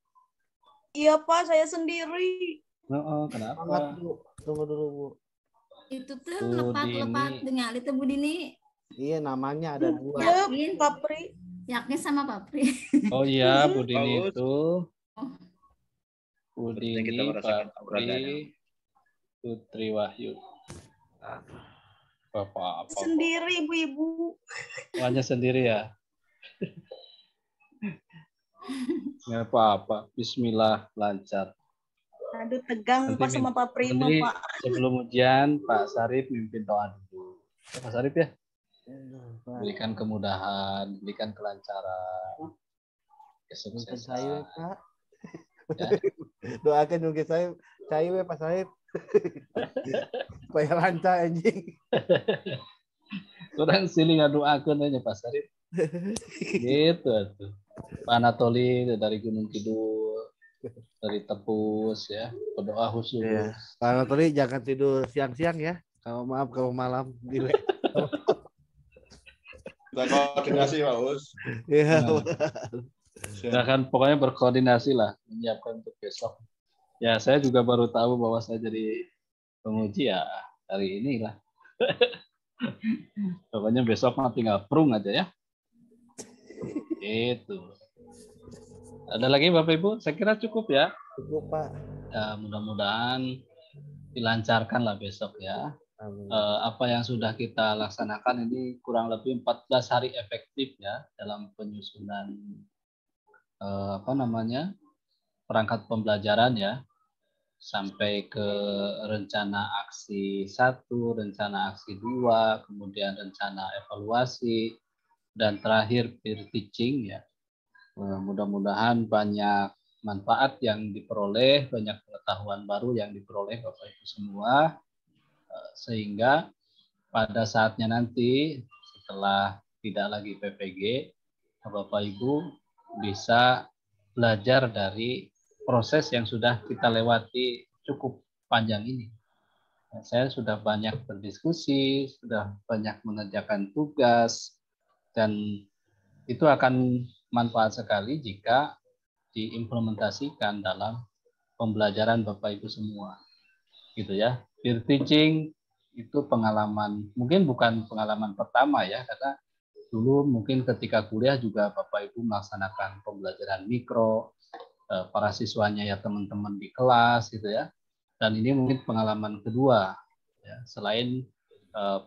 Iya Pak, saya sendiri. Kenapa? Tunggu dulu Bu. Itu tuh Bu lepat-lepat Dini. dengan itu Bu Dini. Iya namanya ada dua. Yakin? Papri. Yakin sama Papri. Oh iya, Bu Dini Bagus. itu. Bu Sepertinya kita Dini, merasakan auranya. Papri, Putri Wahyu. Bapak apa? Sendiri ibu-ibu. Hanya sendiri ya? Nggak apa-apa. Bismillah, lancar. Aduh tegang Nanti Pak sama Pak Prima nanti Pak. sebelum ujian, Pak Sarip mimpin doa dulu. Pak Sarip ya? Berikan kemudahan, berikan kelancaran, kesuksesan. Saya Pak. Ya. Doakan juga saya Pak Said. Supaya lancar anjing. Kurang silih ngaduakeun aja Pak Sarip. Gitu atuh. Pak Anatoli dari Gunung Kidul, dari Tepus ya, berdoa khusus. Ya. Pak Anatoli jangan tidur siang-siang ya. Kalau maaf kalau malam delay. Kita koordinasi Pak Us. Iya. Ya kan pokoknya berkoordinasi lah menyiapkan untuk besok. Ya saya juga baru tahu bahwa saya jadi penguji ya hari ini lah. Pokoknya besok mah tinggal prung aja ya. Itu. Ada lagi Bapak Ibu? Saya kira cukup ya. Cukup Pak. Ya, mudah-mudahan dilancarkan lah besok ya. Apa yang sudah kita laksanakan ini kurang lebih 14 hari efektif ya dalam penyusunan perangkat pembelajaran ya, sampai ke rencana aksi 1, rencana aksi 2, kemudian rencana evaluasi, dan terakhir peer teaching ya. Mudah-mudahan banyak manfaat yang diperoleh, banyak pengetahuan baru yang diperoleh Bapak Ibu semua, sehingga pada saatnya nanti setelah tidak lagi PPG, Bapak Ibu bisa belajar dari proses yang sudah kita lewati cukup panjang ini. Saya sudah banyak berdiskusi, sudah banyak mengerjakan tugas, dan itu akan manfaat sekali jika diimplementasikan dalam pembelajaran Bapak Ibu semua. Gitu ya. Peer teaching itu pengalaman, mungkin bukan pengalaman pertama ya, karena dulu mungkin ketika kuliah juga Bapak Ibu melaksanakan pembelajaran mikro, para siswanya ya teman-teman di kelas gitu ya. Dan ini mungkin pengalaman kedua ya, selain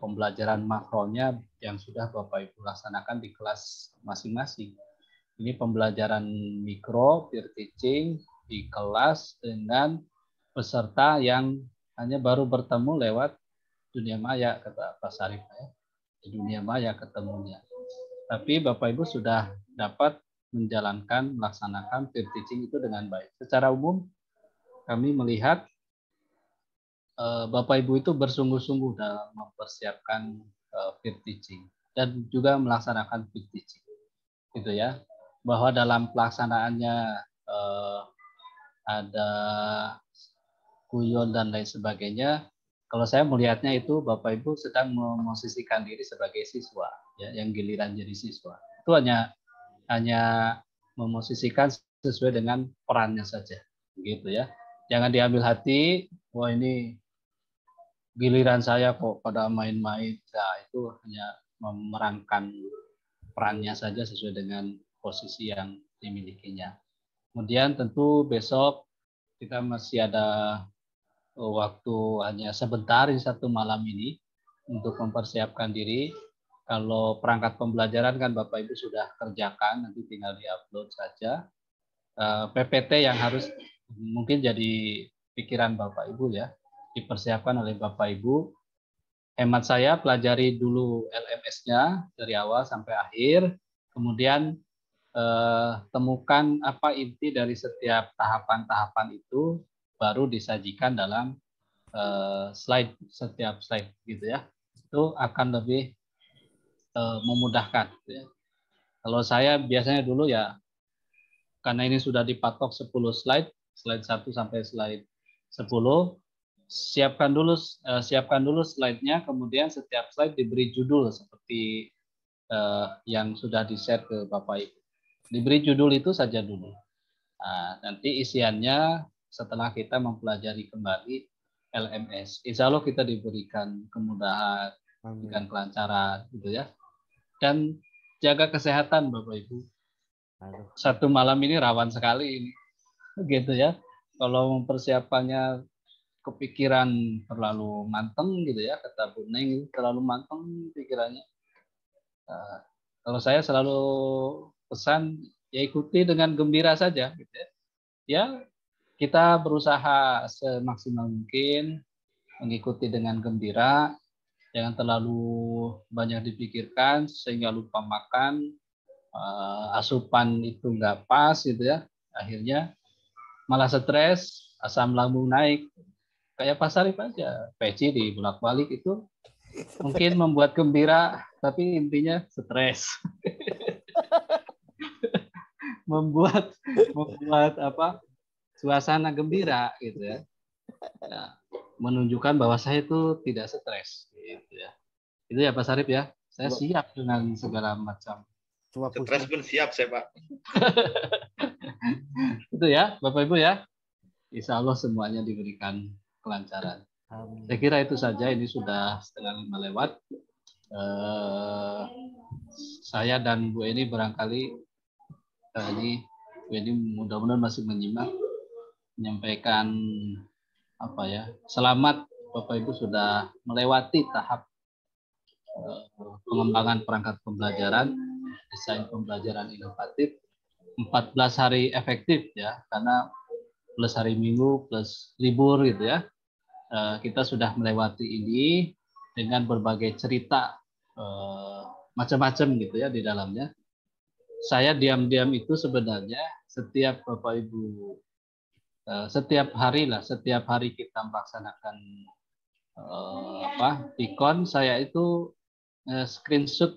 pembelajaran makronya yang sudah Bapak Ibu laksanakan di kelas masing-masing. Ini pembelajaran mikro, peer teaching di kelas dengan peserta yang hanya baru bertemu lewat dunia maya, kata Pak Sarif ya. Di dunia maya ketemunya. Tapi Bapak Ibu sudah dapat melaksanakan peer teaching itu dengan baik. Secara umum kami melihat Bapak Ibu itu bersungguh-sungguh dalam mempersiapkan peer teaching dan juga melaksanakan peer teaching. Gitu ya. Bahwa dalam pelaksanaannya ada guyon dan lain sebagainya. Kalau saya melihatnya itu Bapak Ibu sedang memosisikan diri sebagai siswa, ya, yang giliran jadi siswa. Itu hanya memosisikan sesuai dengan perannya saja, gitu ya. Jangan diambil hati, wah ini giliran saya kok pada main-main. Nah, itu hanya memerankan perannya saja sesuai dengan posisi yang dimilikinya. Kemudian tentu besok kita masih ada waktu hanya sebentar di satu malam ini untuk mempersiapkan diri. Kalau perangkat pembelajaran kan Bapak Ibu sudah kerjakan, nanti tinggal diupload saja. PPT yang harus mungkin jadi pikiran Bapak Ibu ya, dipersiapkan oleh Bapak Ibu. Hemat saya pelajari dulu LMS-nya dari awal sampai akhir, kemudian temukan apa inti dari setiap tahapan-tahapan itu, baru disajikan dalam setiap slide gitu ya. Itu akan lebih memudahkan. Gitu ya. Kalau saya biasanya dulu ya, karena ini sudah dipatok 10 slide 1 sampai slide 10, siapkan dulu slide-nya, kemudian setiap slide diberi judul seperti yang sudah di-share ke Bapak Ibu. Diberi judul itu saja dulu. Nah, nanti isiannya setelah kita mempelajari kembali LMS. Insya Allah kita diberikan kemudahan, diberikan kelancaran, gitu ya. Dan jaga kesehatan Bapak Ibu. Satu malam ini rawan sekali ini, gitu ya. Kalau mempersiapannya kepikiran terlalu manteng, gitu ya, kata Bu Neng, terlalu manteng pikirannya. Kalau saya selalu pesan, ya ikuti dengan gembira saja, gitu ya. Ya, kita berusaha semaksimal mungkin mengikuti dengan gembira, jangan terlalu banyak dipikirkan sehingga lupa makan, asupan itu nggak pas gitu ya, akhirnya malah stres, asam lambung naik, kayak Pak Sarif aja, peci di bolak-balik itu mungkin membuat gembira, tapi intinya stres. membuat apa? Suasana gembira gitu ya. Ya, menunjukkan bahwa saya itu tidak stres gitu ya. Itu ya Pak Sarif ya. Saya siap dengan segala macam. Stres pun siap saya Pak. Itu ya Bapak Ibu ya. Insya Allah semuanya diberikan kelancaran. Saya kira itu saja, ini sudah 4:30 lewat. Saya dan Bu Eni barangkali ini Bu Eni mudah-mudahan masih menyimak, menyampaikan apa ya, selamat Bapak Ibu sudah melewati tahap pengembangan perangkat pembelajaran, desain pembelajaran inovatif, 14 hari efektif ya, karena plus hari Minggu plus libur gitu ya. Kita sudah melewati ini dengan berbagai cerita macam-macam gitu ya di dalamnya. Saya diam-diam itu sebenarnya setiap Bapak Ibu setiap hari kita melaksanakan Pikon, saya itu screenshot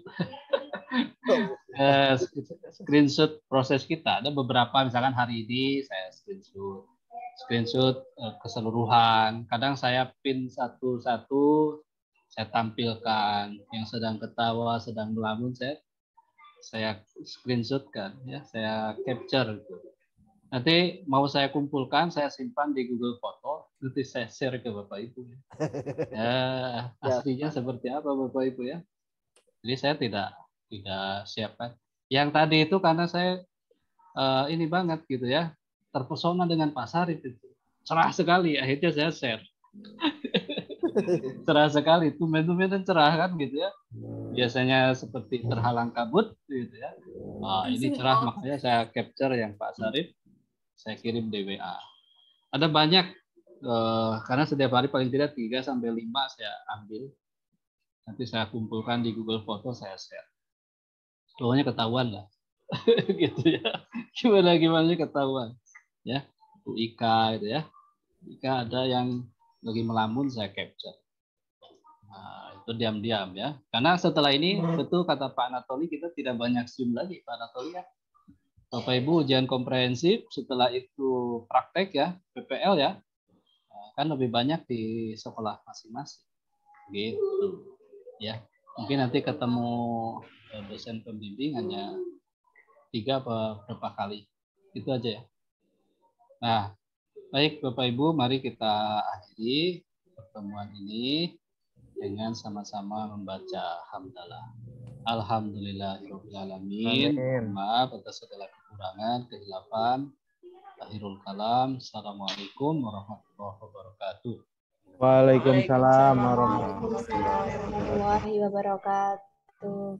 screenshot proses kita. Ada beberapa, misalkan hari ini saya screenshot keseluruhan. Kadang saya pin satu-satu, saya tampilkan yang sedang ketawa, sedang melamun, saya screenshotkan ya, saya capture gitu. Nanti mau saya kumpulkan, saya simpan di Google Foto, nanti saya share ke Bapak Ibu. Ya, aslinya seperti apa Bapak Ibu ya. Jadi saya tidak siapkan. Yang tadi itu karena saya ini banget gitu ya, terpesona dengan Pak Sarif itu. Cerah sekali, akhirnya saya share. Cerah sekali, tumben-tumben cerah kan gitu ya. Biasanya seperti terhalang kabut gitu ya. Ini cerah, makanya saya capture yang Pak Sarif, saya kirim di WA. Ada banyak, karena setiap hari paling tidak 3 sampai 5 saya ambil. Nanti saya kumpulkan di Google Foto, saya share. Pokoknya ketahuan lah. Gitu ya. Gimana ketahuan. Ya, Bu Ika gitu ya. Ika ada yang lagi melamun, saya capture. Nah, itu diam-diam ya. Karena setelah ini, betul kata Pak Anatoli, kita tidak banyak Zoom lagi, Pak Anatoli ya. Bapak Ibu ujian komprehensif, setelah itu praktek ya, PPL ya, kan lebih banyak di sekolah masing-masing. Gitu. Ya, mungkin nanti ketemu dosen pembimbing hanya 3 berapa kali. Itu aja ya. Nah, baik Bapak Ibu, mari kita akhiri pertemuan ini dengan sama-sama membaca hamdalah. Alhamdulillahirrahmanirrahim. Maaf atas segala kekurangan, kehilafan. Akhirul kalam. Assalamualaikum warahmatullahi wabarakatuh. Waalaikumsalam warahmatullahi wabarakatuh.